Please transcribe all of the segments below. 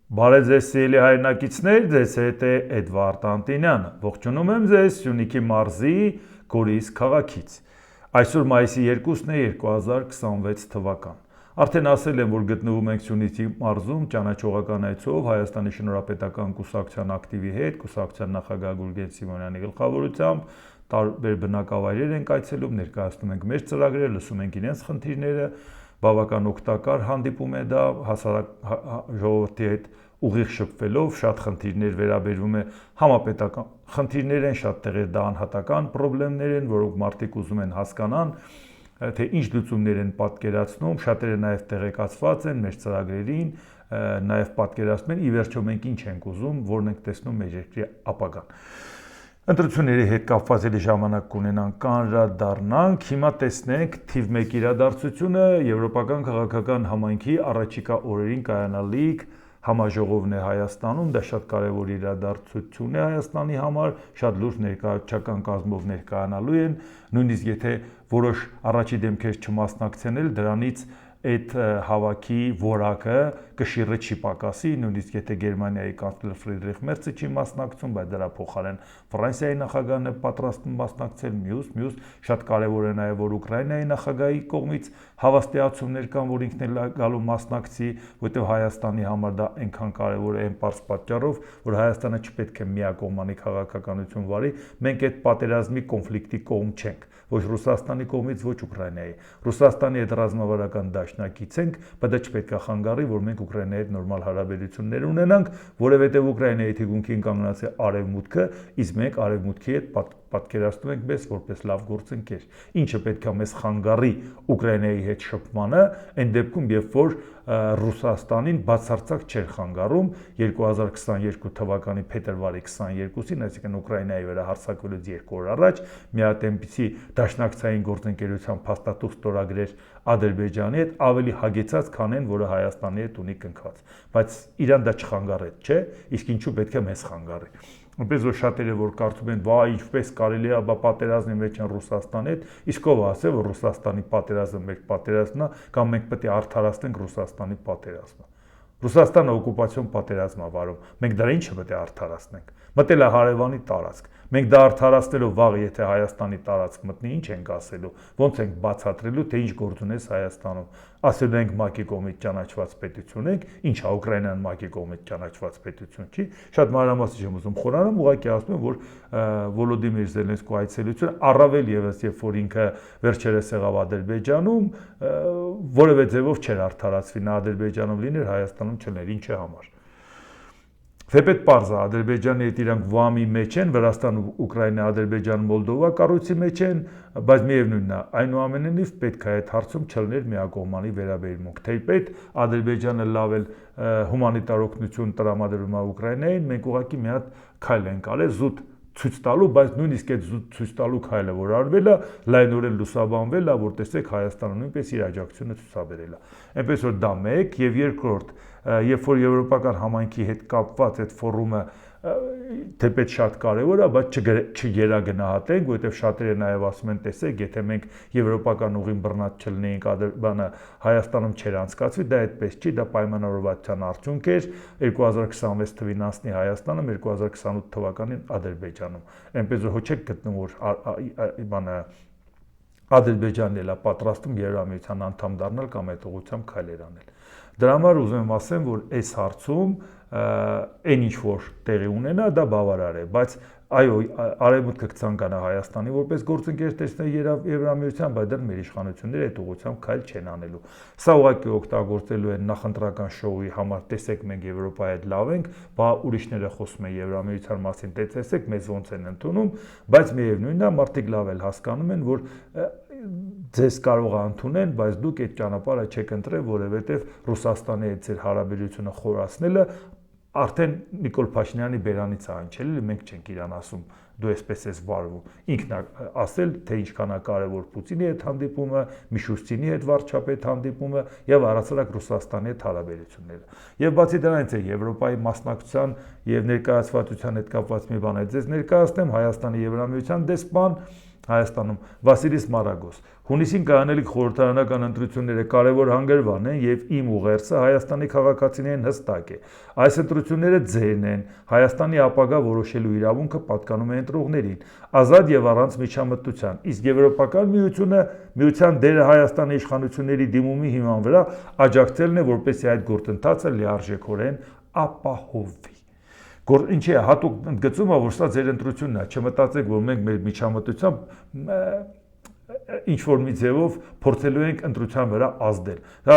Բարև ձեզ սիրելի հայրենակիցներ, ձեզ հետ է Էդվարդ Անտինյանը։ Ողջունում եմ ձեզ Սյունիքի մարզի Գորիս քաղաքից։ Այսօր մայիսի 2-ն է 2026 թվական։ Արդեն ասել եմ, որ գտնվում ենք Սյունիքի մարզում ճանաչողական այցով Հայաստանի Շնորհապետական կուսակցության ակտիվի հետ, կուսակցության նախագահ Գուրգեն Սիմոնյանի գլխավորությամբ տարբեր բնակավայրեր ենք այցելում, ներկայացնում ենք մեր ծրագրերը, լսում ենք իրենց խնդիրները, բավական օգտակար հանդիպում է դա հասարակ ժողովրդի հետ ուղիղ շփվելով, շատ խնդիրներ վերաբերվում է համապետական խնդիրներ են, շատ տեղեր դա անհատական խնդիրներ են, որոնք մարդիկ ուզում են հասկանան, թե ինչ լուծումներ են պատկերացնում, շատերը նաև տեղեկացված են մեր ծրագրերին, նաև պատկերացնում են, ի վերջո մենք ինչ ենք ուզում, որն ենք տեսնում մեր երկրի ապագան։ Ընտրությունների հետ կապված էլի ժամանակ կունենանք, կանրադառնանք, հիմա տեսնենք թիվ 1 իրադարձությունը Եվրոպական քաղաքական համայնքի առաջիկա օրերին կայանալիք համաժողովն է Հայաստանում, դա շատ կարևոր իրադարձություն է Հայաստանի համար, շատ լուրջ ներկայացական կազմով ներկայանալու են, նույնիսկ եթե որոշ առաջի դեմքեր չմասնակցեն էլ դրանից այդ հավաքի որակը կշիռը չի պակասի, նույնիսկ եթե Գերմանիայի կանցլեր Ֆրիդրիխ Մերցը չի մասնակցում, բայց դրա փոխարեն Ֆրանսիայի նախագահն է պատրաստվում մասնակցել, մյուս շատ կարևոր է նաև որ Ուկրաինայի նախագահի կողմից հավաստիացումներ կան, որ ինքն էլ գալու մասնակցի, որտեղ Հայաստանի համար դա այնքան կարևոր է այն պարզ պատճառով, որ Հայաստանը չպետք է միակողմանի քաղաքականություն վարի, մենք այդ պատերազմի կոնֆլիկտի կողմ չենք, ոչ Ռուսաստանի կողմից, ոչ Ուկրաինայի։ Ռուսաստանի հետ ռազմավարական դաշնակից ենք, բայց դա չպետք է խանգարի, որ մենք Ուկրաինայի հետ նորմալ հարաբերություններ ունենանք, որովհետև Ուկրաինայի թիկունքին կանգնած է Արևմուտքը, իսկ մենք Արևմուտքի հետ պատկերացնում ենք մեզ որպես լավ գործընկեր։ Ինչը պետք է մեզ խանգարի Ուկրաինայի հետ շփմանը, այն դեպքում, երբ որ Ռուսաստանին բացարձակ չէր խանգարում 2022 թվականի փետրվարի 22-ին, այսինքն Ուկրաինայի վրա հարձակվելուց 2 օր առաջ, մի հատ այնպիսի դաշնակցային գործընկերության փաստաթուղթ ստորագրեր Ադրբեջանի հետ ավելի հագեցած, քան այն, որը Հայաստանի հետ ունի կնքված, բայց իրան դա չխանգարեց, չէ՞, իսկ ինչու պետք է մեզ խանգարի։ Այնպես որ շատերը որ կարծում են, վայ, ինչպես կարելի է պատերազմի մեջ են Ռուսաստանի հետ, իսկ ով ասել, որ Ռուսաստանի պատերազմը մեր պատերազմն է, կամ մենք պետք է արդարացնենք Ռուսաստանի պատերազմը։ Ռուսաստանը օկուպացիոն պատերազմ է վարում, մենք դրա ինչը պետք է արդարացնենք։ Մտել է հարևանի տարածք։ Մենք դա արդարացնելով վաղ եթե Հայաստանի տարածք մտնի, ինչ ենք ասելու, ոնց ենք բացատրելու, թե ինչ գործ ունես Հայաստանում։ Ասելու ենք ՄԱԿ-ի կողմից ճանաչված պետություն ենք, ինչ է Ուկրաինան ՄԱԿ-ի կողմից ճանաչված պետություն չի։ Շատ մանրամասն չեմ ուզում խորանալ, ուղղակի ասում եմ, որ Վոլոդիմիր Զելենսկու այցելությունը առավել եւս, երբ որ ինքը վերջերս եղավ Ադրբեջանում, որևէ ձևով չէր արդարացվի, նա Ադրբեջանում լիներ, Հայաստանում չլիներ, ինչի համար։ Թեպետ պարզ է, Ադրբեջանի հետ իրանք վամի մեջ են, Վրաստան, Ուկրաինա, Ադրբեջան, Մոլդովա կառույցի մեջ են, բայց միևնույնն է, այնուամենայնիվ պետք է այդ հարցում չլիներ միակողմանի վերաբերմունք։ Թեպետ Ադրբեջանը լավ էլ հումանիտար օգնություն տրամադրում է Ուկրաինային, մենք ուղղակի մի հատ քայլ ենք արել զուտ ցույց տալու, բայց նույնիսկ այդ ցույց տալու քայլը որ արվել է, լայնորեն լուսաբանվել է, որ տեսեք Հայաստանը նույնպես իր աջակցությունը ցուցաբերել է։ Այնպես որ դա մեկ եւ երկրորդ, երբ որ Եվրոպական համայնքի հետ կապված այդ ֆորումը թեպետ շատ կարևոր է, բայց չգերագնահատենք, որովհետև շատերը նաև ասում են, տեսեք, եթե մենք եվրոպական ուղին բռնած չլինեինք, բանը Հայաստանում չէր անցկացվի, դա այդպես չի, դա պայմանավորվածության արդյունք էր, 2026 թվին անցնի Հայաստանում, 2028 թվականին Ադրբեջանում։ Այնպես որ հո չեք գտնում, որ բանը Ադրբեջանն էլ է պատրաստում Եվրամիության անդամ դառնալ կամ այդ ուղղությամբ քայլեր անել։ Դրա համար ուզում եմ ասեմ, որ այս հարցում այն ինչ որ տեղի ունենա, դա բավարար է, բայց այո, Արևմուտքը կցանկանա Հայաստանի որպես գործընկեր տեսնել Եվրամիության, բայց դեռ մեր իշխանությունները այդ ուղղությամբ քայլ չեն անելու։ Սա ուղղակի օգտագործելու են նախընտրական շոուի համար, տեսեք մենք Եվրոպայի հետ լավ ենք, բա ուրիշները խոսում են Եվրամիության մասին, տեսեք մեզ ոնց են ընդունում, բայց միևնույնն է, մարդիկ լավ էլ հասկանում են, որ ձեզ կարող է ընդունեն, բայց դուք այդ ճանապարհը չեք ընտրել, որովհետև Ռուսաստանի հետ ձեր հարաբերությունը խորացնելը արդեն Նիկոլ Փաշինյանի բերանից է հնչել, մենք չենք իրան ասում, դու այսպես ես վարվում։ Ինքն է ասել, թե ինչքան է կարևոր Պուտինի հետ հանդիպումը, Միշուստինի հետ վարչապետ հանդիպումը եւ առասարակ Ռուսաստանի հետ հարաբերությունները։ Եվ բացի դրանից է Եվրոպայի մասնակցության եւ ներկայացվածության հետ կապված մի բան է ձեզ ներկայացնեմ, Հայաստանի Եվրամիության դեսպան Հայաստանում Վասիլիս Մարագոս հունիսին կայանալիք խորհրդարանական ընտրությունները կարևոր հանգրվան են եւ իմ ուղերձը Հայաստանի քաղաքացիներին հստակ է։ Այս ընտրությունները ձերն են, Հայաստանի ապագա որոշելու իրավունքը պատկանում է ընտրողներին, ազատ եւ առանց միջամտության, իսկ Եվրոպական միության դերը Հայաստանի իշխանությունների դիմումի հիման վրա աջակցելն է, որպեսզի այդ գործընթացը լիարժեքորեն ապահովվի։ Ինչի է հատուկ ընդգծում է, որ սա ձեր ընտրությունն է, չմտածեք, որ մենք մեր միջամտությամբ ինչ-որ մի ձևով փորձելու ենք ընտրության վրա ազդել։ Դա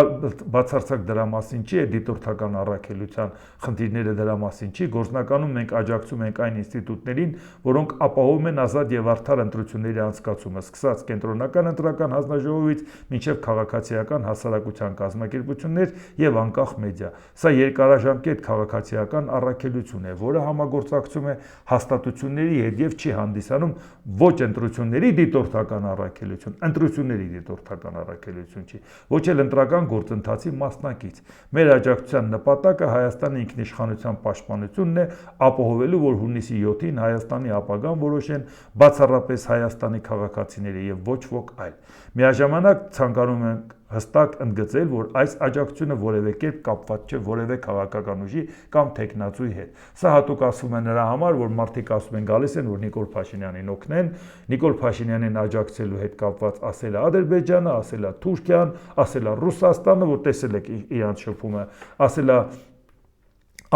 բացարձակ դրա մասին չի, դիտորդական առաքելության խնդիրները դրա մասին չի, գործնականում մենք աջակցում ենք այն ինստիտուտներին, որոնք ապահովում են ազատ եւ արդար ընտրությունների անցկացումը, սկսած կենտրոնական ընտրական հանձնաժողովից մինչեւ քաղաքացիական հասարակության կազմակերպություններ եւ անկախ մեդիա։ Սա երկարաժամկետ քաղաքացիական առաքելություն է, որը համագործակցում է հաստատությունների հետ եւ չի հանդիսանում ոչ ընտրությունների դիտորդական առաքելություն, ընտրությունների դիտորդական առաքելություն չի, ոչ էլ ընտրական գործընթացի մասնակից։ Մեր աջակցության նպատակը Հայաստանի ինքնիշխանության պաշտպանությունն է, ապահովելու, որ հունիսի 7-ին Հայաստանի ապագան որոշեն բացառապես Հայաստանի քաղաքացիները եւ ոչ ոք այլ։ Միաժամանակ ցանկանում ենք հստակ ընդգծել, որ այս աջակցությունը որևէ կերպ կապված չէ որևէ քաղաքական ուժի կամ թեկնածուի հետ։ Սա հատուկ ասվում է նրա համար, որ մարդիկ ասում են գալիս են, որ Նիկոլ Փաշինյանին օգնեն, Նիկոլ Փաշինյանին աջակցելու հետ կապված ասել է Ադրբեջանը, ասել է Թուրքիան, ասել է Ռուսաստանը, որ տեսել եք իրանց շփումը, ասել է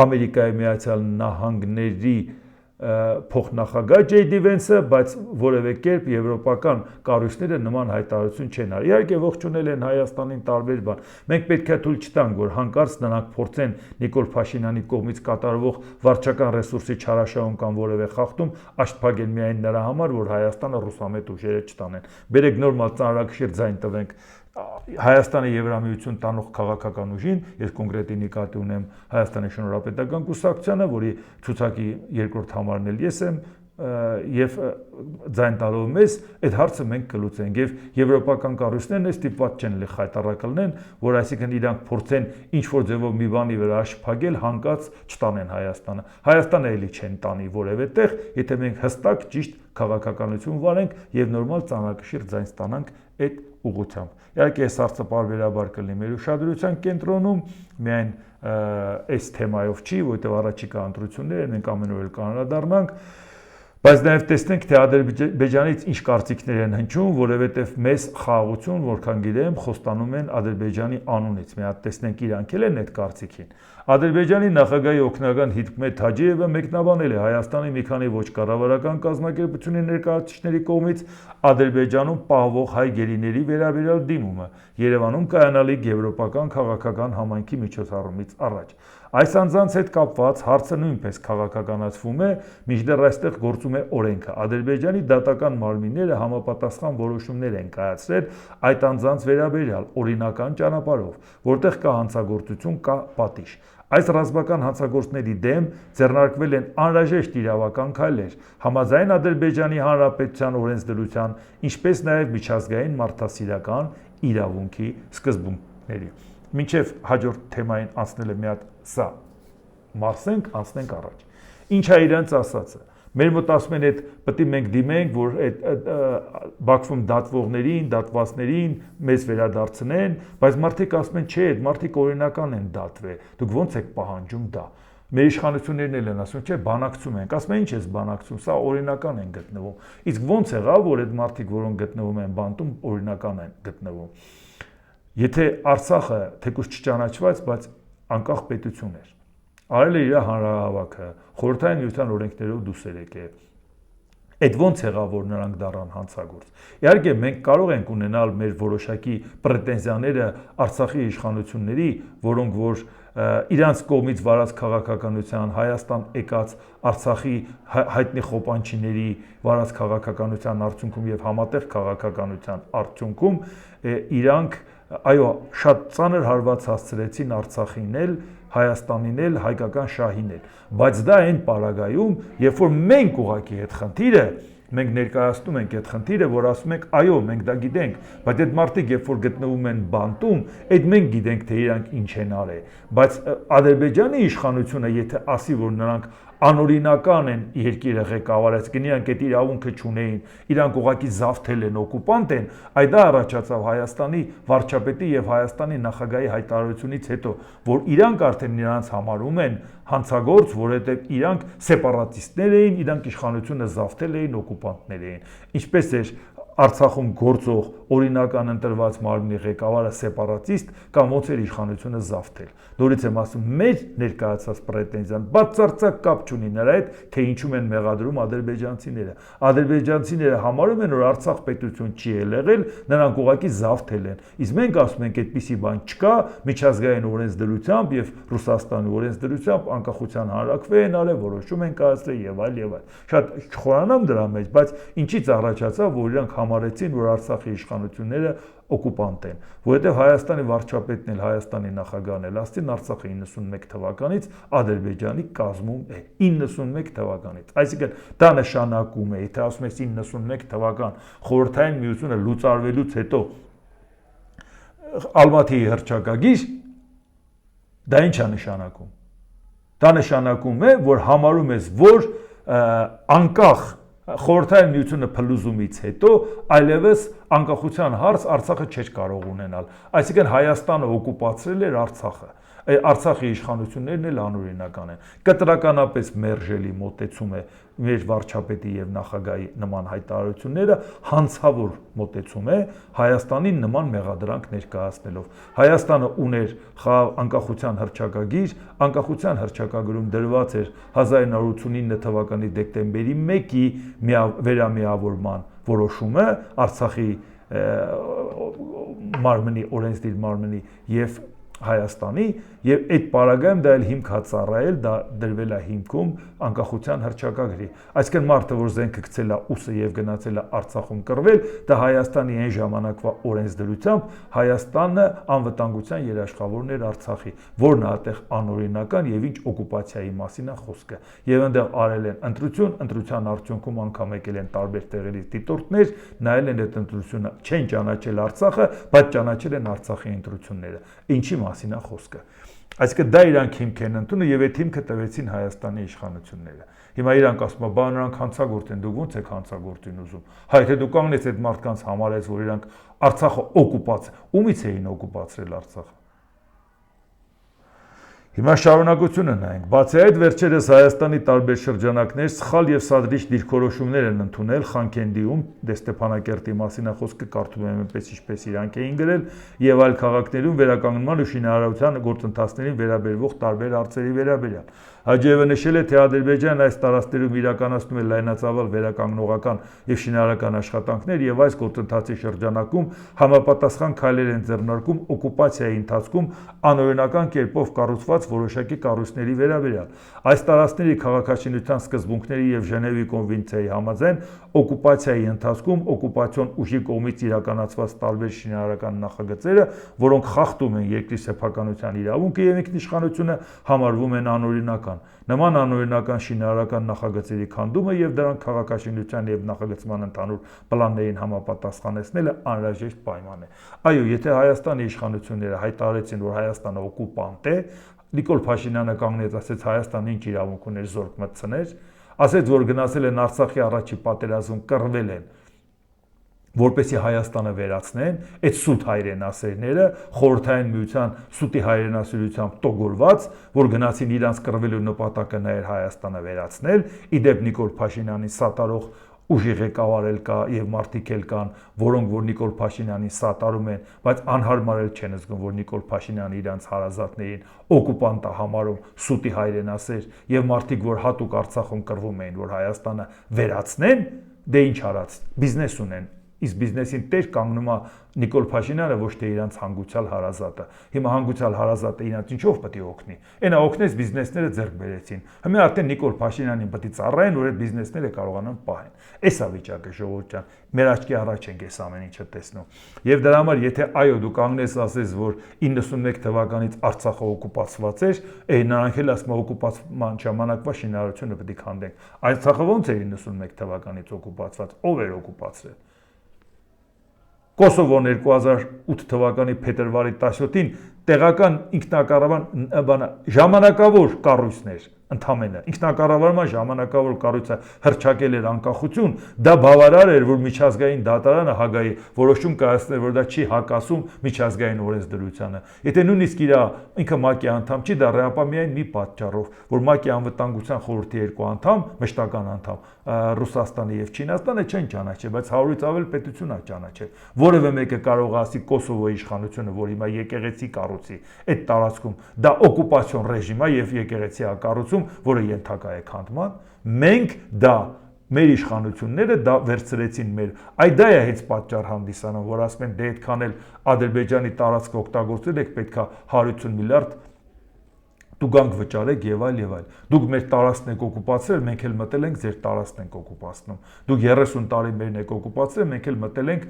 Ամերիկայի Միացյալ Նահանգների փոխնախագահ Ջեյ Դի Վենսը, բայց որևէ կերպ եվրոպական կառույցները նման հայտարարություն չեն արել։ Իհարկե ողջունել են Հայաստանին տարբեր բան։ Մենք պետք է թույլ չտանք, որ հանկարծ նրանք փորձեն Նիկոլ Փաշինյանի կողմից կատարվող վարչական ռեսուրսի չարաշահում կամ որևէ խախտում աշտփագեն միայն նրա համար, որ Հայաստանը ռուսամետ ուժերը չտանեն։ Բերեք նորմալ ծանրակշիռ ձայն տվենք Հայաստանի Եվրամիություն տանող քաղաքական ուժին, ես կոնկրետի նկատի ունեմ Հայաստանի շնորհապետական կուսակցությանը, որի ցուցակի երկրորդ համարն էլ ես եմ, եւ ձայն տալով մեզ այդ հարցը մենք կլուծենք եւ եվրոպական կառույցներն էլ ստիպված չեն խայտարակելնեն, որ այսինքն իրանք փորձեն ինչ որ ձևով մի բանի վրա աշփագել, հանկած չտանեն Հայաստանը։ Հայաստանը էլի չեն տանի որևէ տեղ, եթե մենք հստակ ճիշտ քաղաքականություն վարենք եւ նորմալ ծանրակշիռ ձայն ստանանք այդ ուղղությամբ։ Իհարկե այս հարցը պարբերաբար կլինի մեր ուշադրության կենտրոնում, միայն այս թեմայով չի, որովհետեւ առաջիկա ընտրությունները մենք ամեն օր կանրադառնանք, բայց նաև տեսնենք, թե Ադրբեջանից ինչ կարծիքներ են հնչում, որովհետև մեզ խաղաղություն, որքան գիտեմ, խոստանում են Ադրբեջանի անունից։ Մի հատ տեսնենք իրանք էլ են այդ կարծիքին։ Ադրբեջանի նախագահի օգնական Հիկմետ Հաջիևը մեկնաբանել է Հայաստանի մի քանի ոչ կառավարական կազմակերպությունների ներկայացուցիչների կողմից Ադրբեջանում պահվող հայ գերիների վերաբերյալ դիմումը Երևանում կայանալիք եվրոպական քաղաքական համայնքի միջոցառումից առաջ։ Այս անձանց հետ կապված հարցը նույնպես քաղաքականացվում է, մինչդեռ այստեղ գործում է օրենքը։ Ադրբեջանի դատական մարմինները համապատասխան որոշումներ են կայացրել այդ անձանց վերաբերյալ օրինական ճանապարհով, որտեղ կա հանցագործություն, կա պատիժ։ Այս ռազմական հանցագործների դեմ ձեռնարկվել են անհրաժեշտ իրավական քայլեր, համաձայն Ադրբեջանի Հանրապետության օրենսդրության, ինչպես նաև միջազգային մարդասիրական իրավունքի սկզբունքների։ Մինչև հաջորդ թեմային անցնելը մի հատ սա մարսենք, անցնենք առաջ։ Ինչ է իրանց ասածը։ Մեր մոտ ասում են, այդ պետք է մենք դիմենք, որ այդ Բաքվում դատվողներին, դատվածներին մեզ վերադարձնեն, բայց մարդիկ ասում են, չէ, այդ մարդիկ օրինական են դատվել։ Դուք ո՞նց եք պահանջում դա։ Մեր իշխանություններն էլ են ասում, չէ, բանակցում ենք։ Ասում են, ինչ ես բանակցում, սա օրինական են գտնվում։ Իսկ ո՞նց եղավ, որ այդ մարդիկ, որոնք գտնվում են բանտում, օրինական են գտնվում։ Եթե Արցախը թեկուզ չճանաչված, բայց անկախ պետություն էր, արել է իր հանրահավաքը, խորհրդային միության օրենքներով դուսեր եկել։ Այդ ո՞նց եղավ, որ նրանք դառան հանցագործ։ Իհարկե մենք կարող ենք ունենալ մեր որոշակի պրետենզիաները Արցախի իշխանությունների, որոնք որ իրանց կողմից վարած քաղաքականության, Հայաստան եկած Արցախի հայտնի խոպանչիների վարած քաղաքականության արդյունքում եւ համատեղ քաղաքականության արդյունքում իրանք այո, շատ ծանր հարված հասցրեցին Արցախին էլ, Հայաստանին էլ, հայկական շահին էլ, բայց դա այն պարագայում, երբ որ մենք ուղղակի այդ խնդիրը, մենք ներկայացնում ենք այդ խնդիրը, որ ասում ենք, այո, մենք դա գիտենք, բայց այդ մարդիկ, երբ որ գտնվում են բանտում, այդ մենք գիտենք, թե իրանք ինչ են արել, բայց Ադրբեջանի իշխանությունը, եթե ասի, որ նրանք անօրինական են երկիրը ղեկավարած, իրանք այդ իրավունքը չունեին, իրանք ուղղակի զավթել են, օկուպանտ են, այդ առաջացավ Հայաստանի վարչապետի եւ Հայաստանի նախագահի հայտարարությունից հետո, որ իրանք արդեն նրանց համարում են հանցագործ, որովհետեւ իրանք սեպարատիստներ էին, իրանք իշխանությունը զավթել էին, օկուպանտներ էին, ինչպես էր Արցախում գործող օրինական ընտրված մարմնի ղեկավարը սեպարատիստ կամ ոնց էր իշխանությունը զավթել։ Նորից եմ ասում, մեր ներկայացած պրետենզիան բացարձակ կապ չունի նրա հետ, թե ինչու են մեղադրում ադրբեջանցիները։ Ադրբեջանցիները համարում են, որ Արցախ պետություն չի եղել, նրանք ուղղակի զավթել են։ Իսկ մենք ասում ենք, այդպիսի բան չկա, միջազգային օրենսդրությամբ եւ Ռուսաստանի օրենսդրությամբ անկախության հանրաքվեն արել, որոշում են կայացրել եւ այլ եւ այլ։ Շատ չխորանամ դրա մեջ, բայց ինչից առաջացավ, որ իրանք համարեցին, որ Արցախի իշխանությունները օկուպանտ են, որովհետև Հայաստանի վարչապետն էլ, Հայաստանի նախագահն էլ ասցին Արցախը 91 թվականից Ադրբեջանի կազմում է, 91 թվականից, այսինքն դա նշանակում է, եթե ասում ես 91 թվական խորհրդային միությունը լուծարվելուց հետո Ալմատիի հռչակագիր, դա ինչ է նշանակում, դա նշանակում է, որ համարում ես, որ անկախ խորհրդային միությունը փլուզումից հետո այլևս անկախության հարց Արցախը չէր կարող ունենալ, այսինքն Հայաստանը օկուպացրել էր Արցախը, Արցախի իշխանություններն էլ անօրինական են, կտրականապես մերժելի մոտեցում է մեր վարչապետի եւ նախագահի նման հայտարարությունները, հանցավոր մոտեցում է Հայաստանին նման մեղադրանք ներկայացնելով։ Հայաստանը ուներ անկախության հռչակագիր, անկախության հռչակագրում դրված էր 1989 թվականի դեկտեմբերի 1-ի վերամիավորման որոշումը Արցախի մարմնի, օրենսդիր մարմնի եւ Հայաստանի եւ այդ պարագայում դա էլ հիմք է ծառայել, դա դրվել է հիմքում անկախության հռչակագրի։ Այսինքն մարդը, որ զենքը գցել է ուսը եւ գնացել է Արցախում կռվել, դա Հայաստանի այն ժամանակվա օրենսդրությամբ Հայաստանը անվտանգության երաշխավորն էր Արցախի, որն է այդտեղ անօրինական եւ ինչ օկուպացիայի մասին է խոսքը։ Եվ այնտեղ արել են ընտրություն, ընտրության արդյունքում անգամ եկել են տարբեր տեղերից դիտորդներ, նայել են այդ ընտրությունը, չեն ճանաչել Արցախը, բայց ճանաչել են Արցախի ընտրությունները։ Ինչի մասին է խոսքը։ Այսինքն դա իրանք հիմք են ընդունում եւ այդ հիմքը տվեցին Հայաստանի իշխանությունները։ Հիմա իրանք ասում են, բա նրանք հանցագործ են, դուք ո՞նց եք հանցագործին ուզում։ Հայ թե դու կանգնես այդ մարդկանց համարես, որ իրանք Արցախը օկուպաց, ումից էին օկուպացրել Արցախը։ Հիմա շարունակությունը նայենք, բացի այդ վերջերս Հայաստանի տարբեր շրջանակներ սխալ եւ սադրիչ դիրքորոշումներ են ընդունել Խանքենդիում, Ստեփանակերտի մասին է խոսքը, կարդում եմ այնպես ինչպես իրանք էին գրել, եւ այլ քաղաքներում վերականգնման ու շինարարության գործընթացներին վերաբերվող տարբեր հարցերի վերաբերյալ։ Հաջողը նշել է, թե Ադրբեջանն այս տարածքներում իրականացնում է լայնածավալ վերականգնողական եւ շինարարական աշխատանքներ եւ այս գործընթացի շրջանակում համապատասխան քայլեր են ձեռնարկում օկուպացիայի ընթացքում անօրինական կերպով կառուցված որոշակի կառույցների վերաբերյալ։ Այս տարածքների քաղաքաշինության սկզբունքների եւ Ժնևի կոնվենցիայի համաձայն օկուպացիայի ընթացքում օկուպացիոն ուժի կողմից իրականացված տարբեր շինարարական նախագծերը, որոնք խախտում են երկրի սեփականության իրավունքը եւ ինքնիշխանությունը, համարվում են անօրինական։ Նման անօրինական շինարարական նախագծերի քանդումը եւ դրանք քաղաքաշինության եւ նախագծման ընդհանուր պլաններին համապատասխանեցնելը անհրաժեշտ պայման է։ Այո, եթե Հայաստանի իշխանությունները հայտարարեցին, որ Հայաստանը օկուպանտ է, Նիկոլ Փաշինյանը կանգնեց, ասեց Հայաստանը ինչ իրավունք ուներ զորք մտցնել, ասեց, որ գնացել են Արցախի առաջի պատերազմում, կռվել են, որպեսզի Հայաստանը վերացնեն, այդ սուտ հայրենասերները խորհրդային միության սուտի հայրենասիրությամբ տոգորված, որ գնացին իրանց կռվելու նպատակը նա էր Հայաստանը վերացնել, իդեպ Նիկոլ Փաշինյանի սատարող ուժի ղեկավարել կա եւ մարդիկ էլ կան, որոնք որ Նիկոլ Փաշինյանին սատարում են, բայց անհարմար էլ չեն զգում, որ Նիկոլ Փաշինյանը իրանց հարազատներին օկուպանտ է համարում, սուտի հայրենասեր եւ մարդիկ, որ հատուկ Արցախում կռվում էին, որ Հայաստանը վերացնեն, դե ինչ արած, բիզնես ունեն։ Իսկ բիզնեսին տեր կանգնում է Նիկոլ Փաշինյանը, ոչ թե իրանց հանգուցյալ հարազատը։ Հիմա հանգուցյալ հարազատը իրանց ինչով պետք է օգնի։ Այնա օգնեց բիզնեսները ձեռք բերեցին։ Հիմա արդեն Նիկոլ Փաշինյանին պետք է ծառայեն, որ այդ բիզնեսները կարողանան պահեն։ Էս է վիճակը, ժողովուրդ ջան։ Մեր աչքի առաջ ենք այս ամեն ինչը տեսնում։ Եվ դրա համար, եթե այո, դու կանգնես ասես, որ 91 թվականից Արցախը օկուպացված էր, նրանք էլ ասում են օկուպացման ժամանակվա շինարարությունը պետք է քանդենք։ Արցախը ո՞նց էր 91 թվականից օկուպացված, ով էր օկուպացրել։ Կոսովոն 2008 թվականի փետրվարի 17-ին տեղական ինքնակառավարման ժամանակավոր կառույցներ ընդամենը ինքնակառավարման ժամանակավոր կառույցը հռչակել էր անկախություն, դա բավարար էր, որ միջազգային դատարանը Հագայի որոշում կայացներ, որ դա չի հակասում միջազգային օրենսդրությանը։ Եթե նույնիսկ ինքը ՄԱԿ-ի անդամ չի, դա ռեապա միայն մի պատճառով, որ ՄԱԿ-ի անվտանգության խորհրդի երկու անդամ, մշտական անդամ, Ռուսաստանը եւ Չինաստանը չեն ճանաչել, բայց 100-ից ավել պետություն է ճանաչել։ Որևէ մեկը կարող է ասի Կոսովոյի իշխանությունը, որ հիմա եկեղեցի կառուցի, այդ տարածքում դա օկուպացիոն ռեժիմ է եւ եկեղեցի է կառուցում, որը ենթակա է քանդման, մենք դա մեր իշխանությունները դա վերցրեցին մեր, այդ դա է հենց պատճառ հանդիսանում, որ ասում են դե այդքան էլ Ադրբեջանի տարածքը օգտագործել եք, պետքա 150 միլիարդ դուք գանք վճարեք եւ այլ եւ այլ։ Դուք մեր տարածքն եք օկուպացրել, մենք էլ մտել ենք ձեր տարածքն ենք օկուպացնում։ Դուք 30 տարի մերն եք օկուպացրել, մենք էլ մտել ենք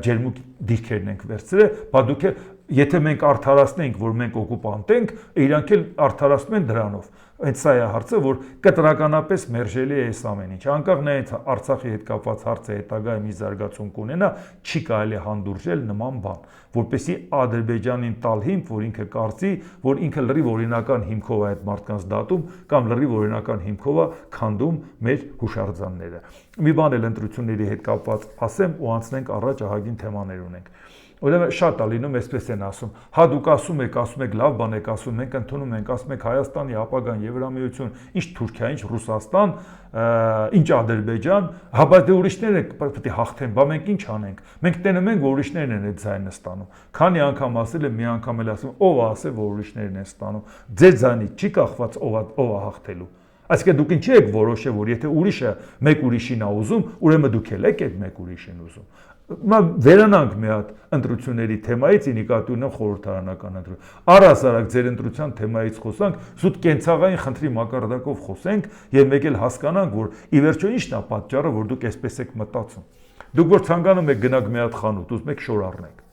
ջերմուկ դիրքերն ենք վերցրել, բա դուք եթե մենք արդարացնենք, որ մենք օկուպանտ ենք, իրանք էլ արդարացնում են դրանով։ Հենց սա է հարցը, որ կտրականապես մերժելի է այս ամեն ինչ։ Անկախ նայած Արցախի հետ կապված հարցը հետագայում մի զարգացում կունենա, չի կարելի հանդուրժել նման բան, որպեսզի Ադրբեջանին տալ հիմք, որ ինքը կարծի, որ ինքը լրիվ օրինական հիմքով է այդ մարդկանց դատում կամ լրիվ օրինական հիմքով է քանդում մեր հուշարձանները։ Մի բան էլ ընտրությունների հետ կապված ասեմ ու անցնենք առաջ ահագին թեմաներ ունենք։ Ուրեմն շատ է լինում, այսպես են ասում, հա դուք ասում եք լավ բան եք ասում, մենք ընդունում ենք, ասում եք Հայաստանի ապագան Եվրամիություն, ինչ Թուրքիա, ինչ Ռուսաստան, ինչ Ադրբեջան, հա բայց դե ուրիշները պետք է հաղթեն, բա մենք ինչ անենք։ Մենք տենում ենք, որ ուրիշներն են այդ ձայնը ստանում։ Քանի անգամ ասել եմ, մի անգամ էլ ասում, ով է ասել, որ ուրիշներն են ստանում։ Ձեր ձայնից չի կախված ով է հաղթելու։ Այսինքն դուք ինչի եք որոշել, որ եթե ուրիշը մեկ ուրիշին է ուզում, ուրեմն դուք էլ եք այդ մեկ ուրիշին ուզում։ Վերանանք մի հատ ընտրությունների թեմայից նկատի ունեմ խորհրդարանական ընտրություն։ Առհասարակ ձեր ընտրության թեմայից խոսանք, զուտ կենցաղային խնդրի մակարդակով խոսենք եւ մեկ էլ հասկանանք, որ ի վերջո ինչն է պատճառը, որ դուք այսպես եք մտածում։ Դուք որ ցանկանում եք գնաք մի հատ խանութ, ուզում եք շոր առնեք։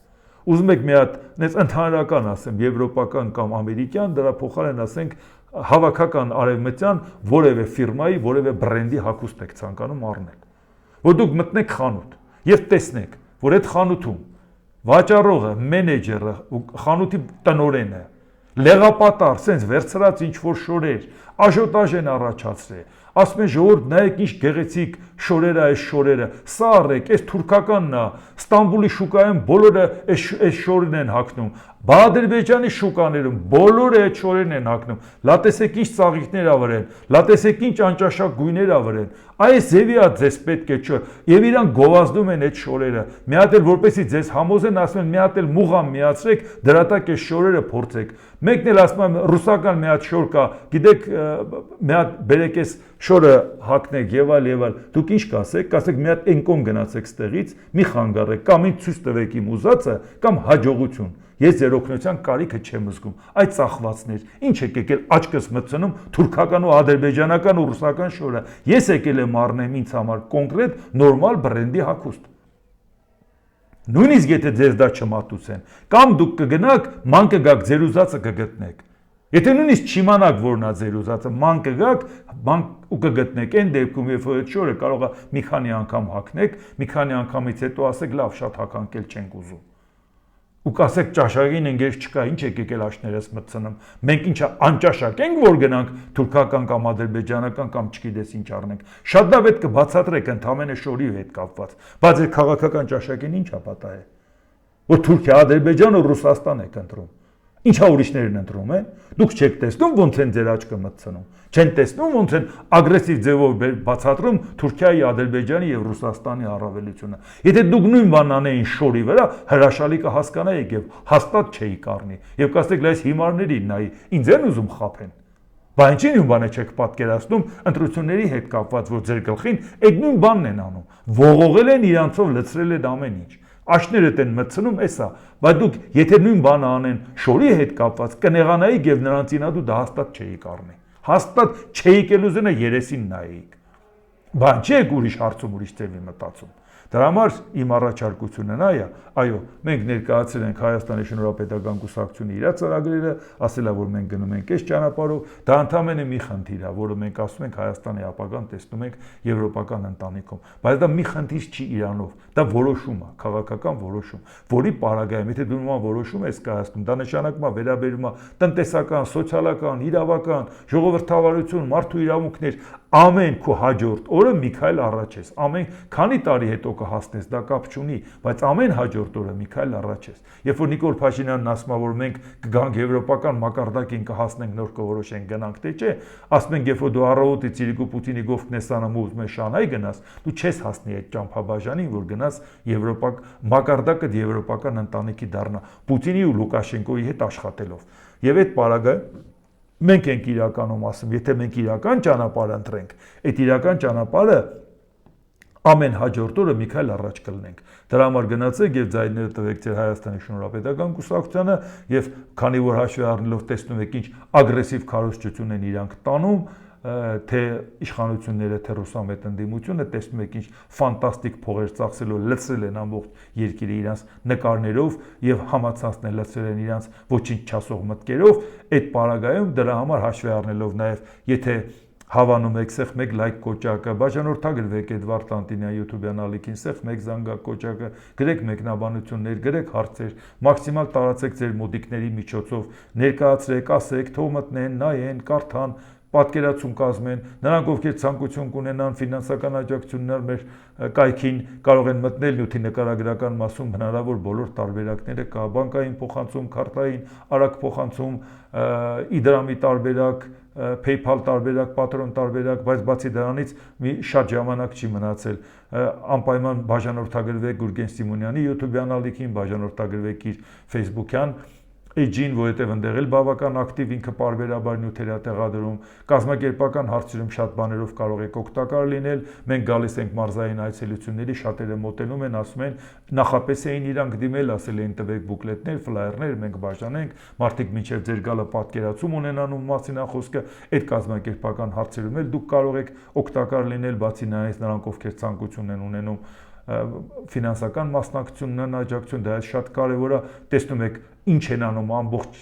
Ուզում եք մի հատ, նենց ընդհանրական ասեմ, եվրոպական կամ ամերիկյան, դրա փոխարեն ասենք հավաքական արևմտյան որևէ ֆիրմայի, որևէ բրենդի հագուստ եք ցանկանում առնել։ Որ դուք մտնեք խանութ եւ տեսնեք, որ այդ խանութում վաճառողը, մենեջերը, խանութի տնօրենը, լեղապատար, սենց վերցրած ինչ-որ շորեր, աժոտաժ են առաջացրել, ասում են ժողովուրդ նայեք ինչ գեղեցիկ շորեր է այս շորերը, սա առեք, այս թուրքականն է, Ստամբուլի շուկայում բոլորը այս շորերն են հագնում, բա Ադրբեջանի շուկաներում բոլորը այդ շորերն են հագնում, լա տեսեք ինչ ծաղիկներ ա վրեն, լա տեսեք ինչ անճաշակ գույներ ա վրեն, այս ձևի է ձեզ պետք է չոր, եւ իրանք գովազդում են այդ շորերը, մի հատ էլ որպեսի ձեզ համոզեն, ասում են մի հատ էլ մուղամ միացրեք, դրա տակ այս շորերը փորձեք, մեկն էլ ասում եմ ռուսական մի հատ շոր կա, գիտեք մի հատ բերեք այս շորը հագնեք եւ այլ, դուք ինչ կասեք մի հատ էնկոմ գնացեք ստեղից, մի խանգարեք, կամ ինձ ցույց տվեք իմ ուզածը, կամ հաջողություն։ Ես ձեր օգնության կարիքը չեմ զգում։ Այդ ծախվածներ, ինչ եք եկել աչքս մտցնում թուրքական ու ադրբեջանական ու ռուսական շորը։ Ես եկել եմ առնեմ ինձ համար կոնկրետ նորմալ բրենդի հագուստ։ Նույնիսկ եթե ձեզ դա չմատուցեն, կամ դուք կգնաք, ման կգաք, ձեր ուզածը կգտնեք։ Եթե նույնիսկ չիմանաք որն է ձեր ուզածը, ման կգաք, ու կգտնեք, այն դեպքում երբ որ այդ շորը կարող է մի քանի անգամ հագնեք, մի քանի անգամից հետո ասեք լավ, շատ հագանքել չենք ուզում։ Ու կասեք ճաշակին ընկեր չկա, ինչ եք եկել աշներս մտցնում։ Մենք ինչա անճաշակ ենք, որ գնանք թուրքական կամ ադրբեջանական կամ չգիտես ինչ առնենք։ Շատ լավ պետք է բացատրեք ընդամենը շորի հետ կապված։ Բայց այդ քաղաքական ճաշակին ինչ է պատահել։ Որ Թուրքիա, Ադրբեջան ու Ռուսաստան եք ընտրում։ Ինչա ուրիշներն ընտրում են։ Դուք չեք տեսնում ոնց են ձեր աչքը մտցնում։ Չեն տեսնում ոնց են ագրեսիվ ձևով բացատրում Թուրքիայի, Ադրբեջանի եւ Ռուսաստանի առավելությունը։ Եթե դուք նույն բանն անեին շորի վրա, հրաշալի կհասկանայիք եւ հաստատ չէի կառնի։ Եվ կասեք, լայս հիմարներին նայի, ինձ են ուզում խափեն։ Բա ինչի նույն բանը չեք պատկերացնում ընտրությունների հետ կապված, որ ձեր գլխին այդ նույն բանն են անում։ Ողողել են իրանցով լցրել են ամեն ինչ։ Աշներդ են մտցնում էսա, բայց դուք եթե նույն բանը անեն շորի հետ կապված կնեղանայիք եւ նրանցին դու դա հաստատ չէիք առնի։ Հաստատ չէիք էլ ուզենա երեսին նայեիք։ Բան չէ ուրիշ հարցում ուրիշ ձևի մտածում։ Դրա համար իմ առաջարկությունը նա է, այո, մենք ներկայացրել ենք Հայաստանի շնորհապետական կուսակցությունը իր ծրագրերը, ասելա որ մենք գնում ենք այս ճանապարհով, դա ընդհանրապես մի խնդիր է, որը մենք ասում ենք Հայաստանի ապագան տեսնում ենք եվրոպական ընտանիքում, բայց դա մի խնդիր չի Իրանով, դա որոշում է, քաղաքական որոշում, որի պարագայում, եթե դու նման որոշում ես կայացնում, դա նշանակում է վերաբերում է տնտեսական, սոցիալական, իրավական, ժողովրդավարություն, մարդու իրավունքներ, ամեն քո հաջորդ օրը մի քայլ առաջ ես, ամեն քանի տարի հետո կհասնես, դա կապ չունի, բայց ամեն հաջորդ օրը մի քայլ առաջ ես։ Երբ որ Նիկոլ Փաշինյանն ասում է, որ մենք կգանք եվրոպական մակարդակին կհասնենք, նոր կորոշենք գնանք, թե չէ, ասում ենք, երբ որ դու առավոտից Իրիկու Պուտինի գովքն ես անում ու ուզում ես Շանհայ գնաս, դու չես հասնի այդ ճամփաբաժանին, որ գնաս մակարդակը եվրոպական ընտանիքի դառնա Պուտինի ու Լուկաշենկոյի հետ աշխատելով։ Եվ այդ պարագայում մենք ենք իրականում ասում, եթե մենք իրական ճանապարհ ընտրենք, այդ իրական ճանապարհը ամեն հաջորդ օրը մի քայլ առաջ կլինենք։ Դրա համար գնացեք եւ ձայները տվեք ձեր Հայաստանի շնորհապետական կուսակցությանը եւ քանի որ հաշվի առնելով տեսնում եք ինչ ագրեսիվ քարոզչություն են իրանք տանում, թե իշխանությունները, թե ռուսամետ ընդդիմությունը, տեսնում եք ինչ ֆանտաստիկ փողեր ծախսելով լցրել են ամբողջ երկիրը իրանց նկարներով եւ համացանցներ լցրել են իրանց ոչինչ չասող մտքերով, այդ պարագայում դրա համար հաշվի առնելով նաեւ եթե հավանում եք սեղ մեկ լայք կոճակը, բաժանորդագրվեք Էդվարդ Տանտինյան YouTube-յան ալիքին, սեղ մեկ զանգակ կոճակը, գրեք մեկնաբանություններ, գրեք հարցեր, մաքսիմալ տարածեք ձեր մոդիկների միջոցով, ներկայացրեք, ասեք, թող մտնեն, նայեն, կարդան, պատկերացում կազմեն, նրանք ովքեր ցանկություն կունենան ֆինանսական աջակցություններ մեր կայքին կարող են մտնել նյութի նկարագրական մասում հնարավոր բոլոր տարբերակները կա, բանկային փոխանցում, քարտային, արագ փոխանցում, իդրամի տարբերակ, PayPal տարբերակ, Patreon տարբերակ, բայց բացի դրանից մի շատ ժամանակ չի մնացել, անպայման բաժանորդագրվեք Գուրգեն Սիմոնյանի YouTube-յան ալիքին, բաժանորդագրվեք իր Facebook-յան էջին, որովհետև ընդեղ էլ բավական ակտիվ ինքը պարբերաբար նյութեր է տեղադրում, կազմակերպական հարցերում շատ բաներով կարող եք օգտակար լինել, մենք գալիս ենք մարզային այցելությունների, շատերը մոտենում են, ասում են, նախապես էին իրանք դիմել, ասել էին տվեք բուկլետներ, ֆլայերներ, մենք բաժանենք, մարդիկ մինչև ձեր գալը պատկերացում ունենան ում մասին է խոսքը, այդ կազմակերպական հարցերում էլ դուք կարող եք օգտակար լինել, բացի նրանից նրանք ովքեր ցանկություն են ունենում ֆինանսական մասնակցությունն աջակցություն, դա շատ կարևոր է, տեսնում եք ինչ են անում ամբողջ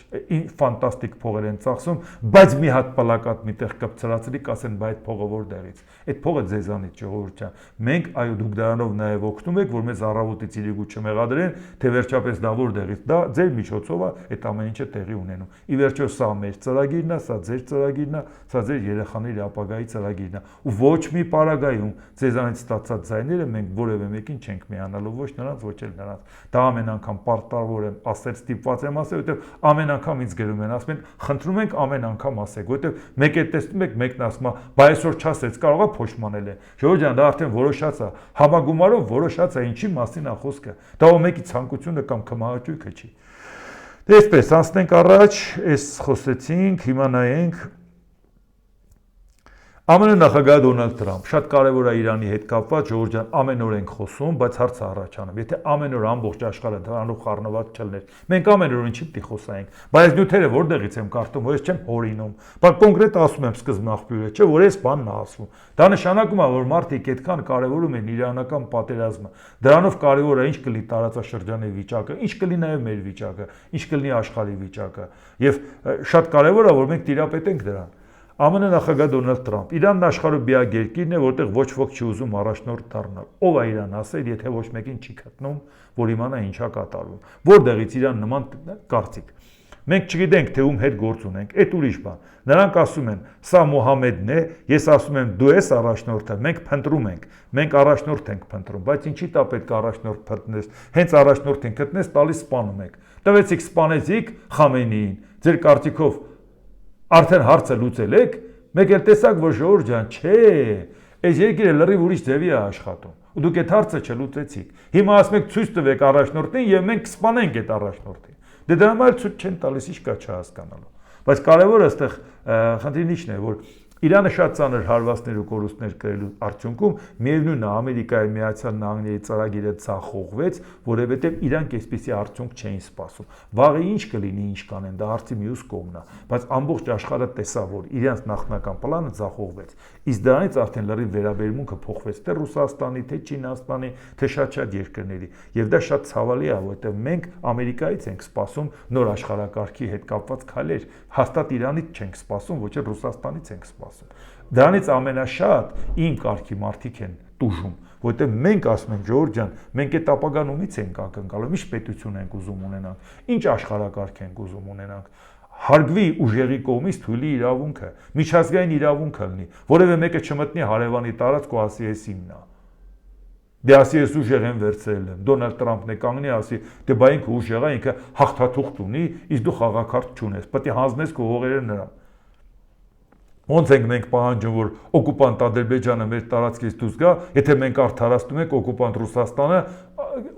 ֆանտաստիկ փողեր են ծախսում, բայց մի հատ պլակատ միտեղ կպցրացրի, կասեն բայ այդ փողը որտեղից։ Այդ փողը ձեզանից ժողովուրդ ջան։ Մենք այո դուք դրանով նաև օգնում եք, որ մեզ առավոտից իրիկու չմեղադրեն, թե վերջապես դա որտեղից։ Դա ձեր միջոցով է այդ ամեն ինչը տեղի ունենում։ Ի վերջո սա մեր ծրագիրն է, սա ձեր ծրագիրն է, սա ձեր երեխաների ապագայի ծրագիրն է։ Ու ոչ մի պարագայում ձեզանից ստացած ձայները մենք որևէ մեկին չենք միանալու, ոչ նրանց, ոչ էլ նրանց։ Դա ամեն անգամ պարտավոր եմ ասել ստիպված եմ ասել, որովհետև ամեն անգամ ինձ գրում են, ասում են, խնդրում ենք ամեն անգամ ասեք, որովհետև մեկ է տեսնում եք, մեկն ասում է, բայ այսօր չասեց, կարող է փոշմանել է։ Ժողովուրդ ջան, դա արդեն որոշած է, համագումարով որոշած է, ինչի մասին է խոսքը։ Դա ո մեկի ցանկությունը կամ կմահաճույքը չի։ Դե այսպես, անցնենք առաջ, այս խոսեցինք, հիմա նայենք ԱՄՆ նախագահ Դոնալդ Թրամփ, շատ կարևոր է Իրանի հետ կապված, ժողովուրդ ջան, ամեն օր ենք խոսում, բայց հարցը առաջանում, եթե ամեն օր ամբողջ աշխարհը դրանով խառնված չլներ, մենք ամեն օր ինչի պիտի խոսայինք, բայց նյութերը որտեղից եմ կարդում, որ ես չեմ հորինում, բայց կոնկրետ ասում եմ սկզբն աղբյուրը, չէ, որ այս բանն է ասվում, դա նշանակում է, որ մարդիկ այդքան կարևորում են իրանական պատերազմը, դրանով կարևոր է ինչ կլինի տարածաշրջանի վիճակը, ինչ կլինի նաև մեր վիճակը, ինչ կլինի աշխարհի վիճակը, եւ շատ կարևոր է, որ մենք տիրապետենք դրան։ ԱՄՆ նախագահ Դոնալդ Թրամփ, Իրանն աշխարհի միակ երկիրն է, որտեղ ոչ ոք չի ուզում առաջնորդ դառնալ։ Ով է Իրան ասել, եթե ոչ մեկին չի գտնում, որ իմանա ինչա կատարվում։ Որտեղից Իրան նման կարծիք։ Մենք չգիտենք, թե ում հետ գործ ունենք, այդ ուրիշ բան։ Նրանք ասում են, սա Մոհամեդն է, ես ասում եմ, դու ես առաջնորդը, մենք փնտրում ենք, մենք առաջնորդ ենք փնտրում, բայց ինչի՞ տա պետք է առաջնորդ փնտրես։ Հենց առաջնորդին գտնես, տալիս սպանում եք։ Տվեցիք սպանեցիք Խամենեին։ Ձեր կարծիքով արդեն հարցը լուծել եք, մեկ էլ տեսակ, որ ժողովուրդ ջան, չէ, այս երկիրը լրիվ ուրիշ ձևի է աշխատում։ Ու դուք այդ հարցը չլուծեցիք։ Հիմա ասում եք ցույց տվեք առաջնորդին եւ մենք կսպանենք այդ առաջնորդին։ Դե դրա համար ցույց չեն տալիս, ինչ կա չհասկանալու։ Բայց կարևորը այստեղ խնդիրն ինչն է, որ Իրանը շատ ծանր հարվածներ ու կորուստներ կրելու արդյունքում միևնույնն է Ամերիկայի Միացյալ Նահանգների ծրագիրը ձախողվեց, որովհետև իրանք այսպիսի արդյունք չէին սպասում։ Վաղը ինչ կլինի, ինչ կանեն, դա հարցի մյուս կողմն է, բայց ամբողջ աշխարհը տեսավ, որ իրանք նախնական պլանը ձախողվեց։ Իսկ դրանից արդեն լրիվ վերաբերմունքը փոխվեց թե Ռուսաստանի, թե Չինաստանի, թե շատ երկրների։ Եվ դա շատ ցավալի է, որովհետև մենք Ամերիկայից ենք սպասում նոր աշխարհակարգի հետ կապված քայլեր, հաստատ Իրանից չենք սպասում, ոչ էլ Ռուսաստանից ենք սպասում։ Դրանից ամենաշատ իմ կարգի մարդիկ են տուժում, որովհետև մենք ասում ենք Ժորժ ջան, մենք այդ ապագան ումից ենք ակնկալում, ինչ պետություն ենք ուզում ունենանք, ինչ աշխարհակարգ ենք ուզում ունենանք։ Հարգվի ուժեղի կողմից թույլի իրավունքը, միջազգային իրավունքը լինի, որևէ մեկը չմտնի հարևանի տարածք ու ասի ես իմն է։ Դե ասի ես ուժեղ եմ վերցրել եմ, Դոնալդ Տրամփն է կանգնի ասի, դե բա ինքը ուժեղ է, ինքը հաղթաթուղթ ունի, իսկ դու խաղակարդ չունես, պետք է հանձնես քո հողերը նրան։ Ոնց ենք մենք պահանջում, որ օկուպանտ Ադրբեջանը մեր տարածքից դուրս գա, եթե մենք արդարացնում ենք օկուպանտ Ռուսաստանը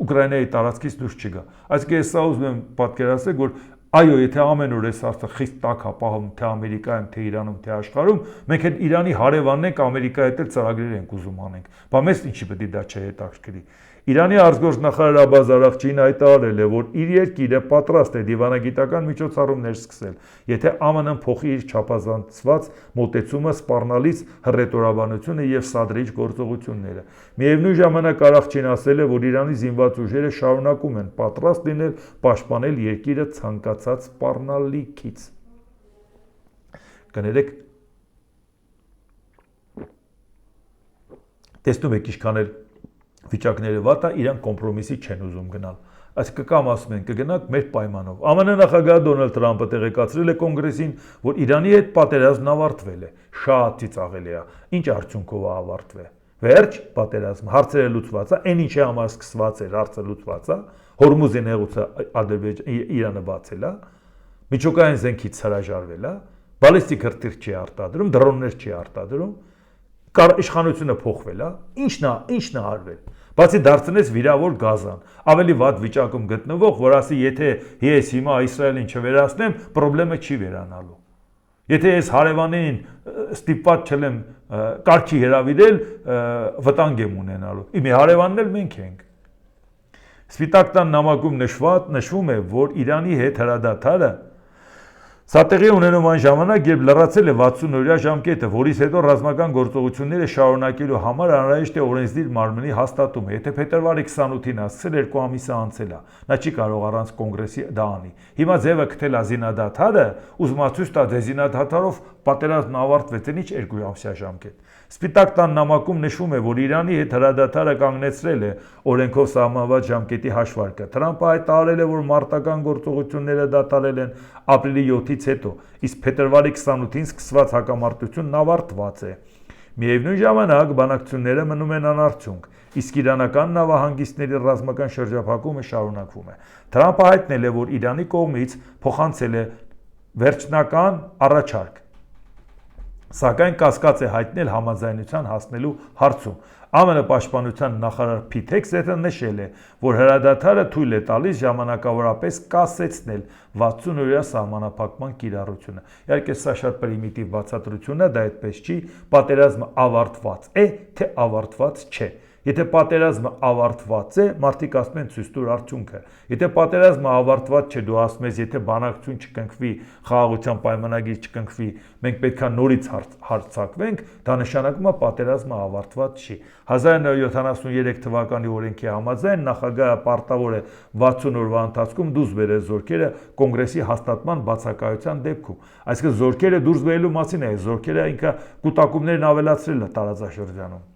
Ուկրաինայի տարածքից դուրս չգա։ Այսինքն ես սա ուզում եմ պատկերացնել, որ այո, եթե ամեն օր այս հարցը խիստ տաք է պահում թե Ամերիկայում, թե Իրանում, թե աշխարհում, մենք այդ Իրանի հարևանն ենք, Ամերիկայի հետ էլ ծրագրեր ենք ուզում անենք։ Բա մեզ ինչի պետք է դա չհետաքրքրի։ Իրանի արտգործնախարար Աբբաս Արաղչին հայտարարել է, որ իր երկիրը պատրաստ է դիվանագիտական միջոցառումներ սկսել, եթե ԱՄՆ-ն փոխի իր չափազանցված մոտեցումը սպառնալից հռետորաբանությունը եւ սադրիչ գործողությունները։ Միևնույն ժամանակ Արաղչին ասել է, որ Իրանի զինված ուժերը շարունակում են պատրաստ լինել պաշտպանել երկիրը ցանկացած սպառնալիքից։ Կներեք, տեսնում եք ինչքան էլ վիճակները վատ է, իրանք կոմպրոմիսի չեն ուզում գնալ։ Այսինքն կամ ասում են կգնանք մեր պայմանով։ ԱՄՆ նախագահ Դոնալդ Տրամփը տեղեկացրել է կոնգրեսին, որ Իրանի հետ պատերազմն ավարտվել է։ Շատ ծիծաղելի է։ Ինչ արդյունքով է ավարտվել։ Վերջ պատերազմ, հարցերը լուծված է, այն ինչի համար սկսված էր, հարցը լուծված է, Հորմուզի նեղուցը Իրանը բացել է, միջուկային զենքից հրաժարվել է, բալիստիկ հրթիռ չի արտադրում, դրոններ չի արտադրում, իշխանությունը փոխվել է, ինչն է արվել։ Բացի դարձնեց վիրավոր Գազան, ավելի վատ վիճակում գտնվող, որ ասի, եթե ես հիմա Իսրայելին չվերացնեմ, խնդրեմը չի վերանալու։ Եթե ես հարևանին ստիպված չեմ կարգի հրավիրել, վտանգ եմ ունենալու։ Իմի հարևանն էլ մենք ենք։ Սպիտակ տան նամակում նշվում է, որ Իրանի հետ հրադադարը սա տեղի ունենում այն ժամանակ, երբ լրացել է 60-օրյա ժամկետը, որից հետո ռազմական գործողությունները շարունակելու համար անհրաժեշտ է օրենսդիր մարմնի հաստատումը։ Եթե փետրվարի 28-ին ասել 2 ամիսը անցել է, նա չի կարող առանց կոնգրեսի դա անի։ Հիմա ձևը գտել է զինադադարը, ուզում է ցույց տա, դե զինադադարով պատերազմն ավարտվեց, ինչ 2 ամսյա ժամկետ։ Սպիտակ տան նամակում նշվում է, որ Իրանի հետ հրադադարը կանգնեցրել է օրենքով սահմանված ժամկետի հաշվարկը։ Թրամփը հայտարարել է, որ մարտական գործողությունները դադարել են ապրիլի 7-ից հետո, իսկ փետրվարի 28-ին սկսված հակամարտությունն ավարտված է։ Միևնույն ժամանակ բանակցությունները մնում են անարդյունք, իսկ իրանական նավահանգիստների ռազմական շրջափակումը շարունակվում է։ Թրամփը հայտնել է, որ Իրանի կողմից փոխանցել է վերջնական առաջարկ, սակայն կասկած է հայտնել համաձայնության հասնելու հարցում։ ԱՄՆ պաշտպանության նախարար Փիթ Հեքսեթը նշել է, որ հրադադարը թույլ է տալիս ժամանակավորապես կասեցնել 60-օրյա սահմանափակման կիրառությունը։ Իհարկե սա շատ պրիմիտիվ բացատրություն է, դա այդպես չի, պատերազմը ավարտված է, թե ավարտված չէ։ Եթե պատերազմը ավարտված է, մարդիկ ասում են ցույց տուր արդյունքը։ Եթե պատերազմը ավարտված չէ, դու ասում ես, եթե բանակցություն չկնքվի, խաղաղության պայմանագիր չկնքվի, մենք պետք է նորից հարձակվենք, դա նշանակում է պատերազմը ավարտված չի։ 1973 թվականի օրենքի համաձայն նախագահը պարտավոր է 60 օրվա ընթացքում դուրս բերել զորքերը կոնգրեսի հաստատման բացակայության դեպքում։ Այսինքն զորքերը դուրս բերելու մասին է, զորքերը ինքը կուտակումներն ավելացրել է տարածաշրջանում։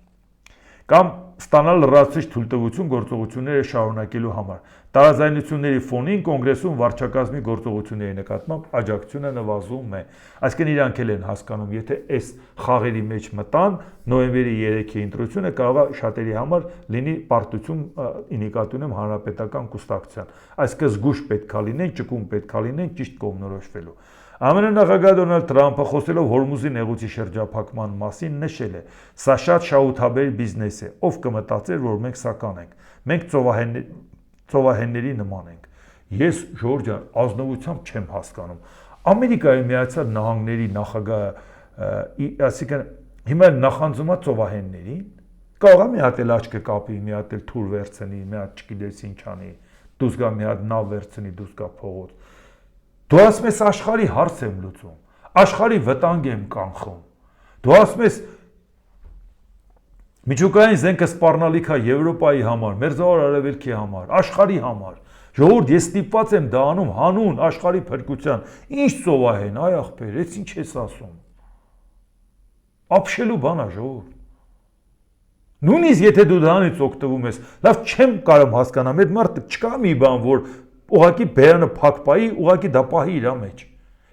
Կամ ստանալ լրացուցիչ թույլտվություն գործողությունները շարունակելու համար։ Տարաձայնությունների ֆոնին կոնգրեսում վարչակազմի գործողությունների նկատմամբ աջակցությունը նվազում է։ Այսինքն իրանք էլ են հասկանում, եթե այս խաղերի մեջ մտան, նոյեմբերի 3-ի ընտրությունը կարող է շատերի համար լինի պարտություն նկատի ունեմ հանրապետական կուսակցության։ Այսինքն զգույշ պետք է լինեն, ճկուն պետք է լինեն ճիշտ կողմնորոշվելու։ ԱՄՆ նախագահ Դոնալդ Տրամփը խոսելով Հորմուզի նեղուցի շրջափակման մասին նշել է. «Սա շատ շահութաբեր բիզնես է, ով կմտածեր, որ մենք սա կանենք, մենք ծովահենների նման ենք»։ Ես Ժորժ ջան, ազնվությամբ չեմ հասկանում։ Ամերիկայի Միացյալ Նահանգների նախագահը Այսինքն հիմա նախանձում է ծովահեններին, կարող է մի հատ էլ աչքը կապի, մի հատ էլ թուր վերցնի, մի հատ չգիտես ինչ անի, դուրս գա մի հատ նավ վերցնի, դուրս գա փողոց։ Դու ասում ես աշխարհի հարց եմ լուծում, աշխարհի վտանգ եմ կանխում։ Դու ասում ես միջուկային զենքը սպառնալիք է Եվրոպայի համար, Մերձավոր Արևելքի համար, աշխարհի համար։ Ժողովուրդ, ես ստիպված եմ դա անում հանուն աշխարհի փրկության։ Ինչ ծովահեն, այ ախպեր, ես ինչ ես ասում։ Ապշելու բան է, ժողովուրդ։ Նույնիսկ եթե դու դրանից օգտվում ես, լավ չեմ կարող հասկանամ, այդ մարդը չկա մի բան, որ ուղղակի բերանը փակ պայի, ուղղակի դա պահի իր մեջ։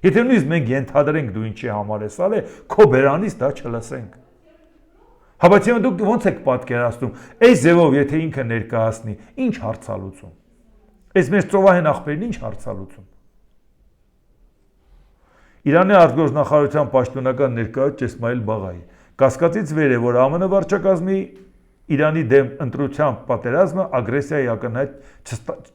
Եթե նույնիսկ մենք ենթադրենք դու ինչի համար ես արել, քո բերանից դա չլսենք։ Բայց դուք ո՞նց եք պատկերացնում, այս ձևով եթե ինքը ներկայացնի, ինչ հարցալուծում։ Այս մեր ծովահեն ախպերին ինչ հարցալուծում։ Իրանի արտգործնախարարության պաշտոնական ներկայացուցիչ Էսմայիլ Բաղայի կասկածից վեր է, որ ԱՄՆ վարչակազմի Իրանի դեմ ընտրության պատերազմը ագրեսիայի ակնհայտ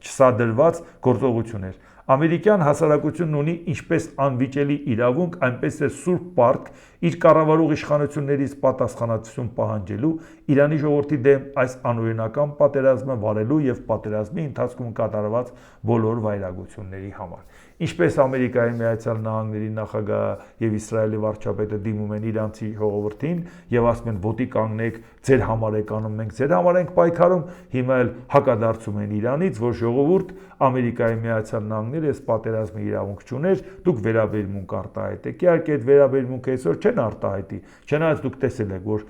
չսադրված գործողություն էր։ Ամերիկյան հասարակությունն ունի ինչպես անվիճելի իրավունք, այնպես էլ սուրբ պարտք իր կառավարող իշխանություններից պատասխանատվություն պահանջելու Իրանի ժողովրդի դեմ այս անօրինական պատերազմը վարելու եւ պատերազմի ընթացքում կատարված բոլոր վայրագությունների համար։ Ինչպես Ամերիկայի Միացյալ Նահանգների նախագահը եւ Իսրայելի վարչապետը դիմում են իրանցի ժողովրդին եւ ասում են ոտի կանգնեք, ձեր համար եք անում, մենք ձեր համար ենք պայքարում, հիմա էլ հակադարձում են Իրանից, որ ժողովուրդ Ամերիկայի Միացյալ Նահանգները այս պատերազմի իրավունք չուներ, դուք վերաբերմունք արտահայտեք։ Իհարկե այդ վերաբերմունքը այսօր չեն արտահայտի, չնայած դուք տեսել եք, որ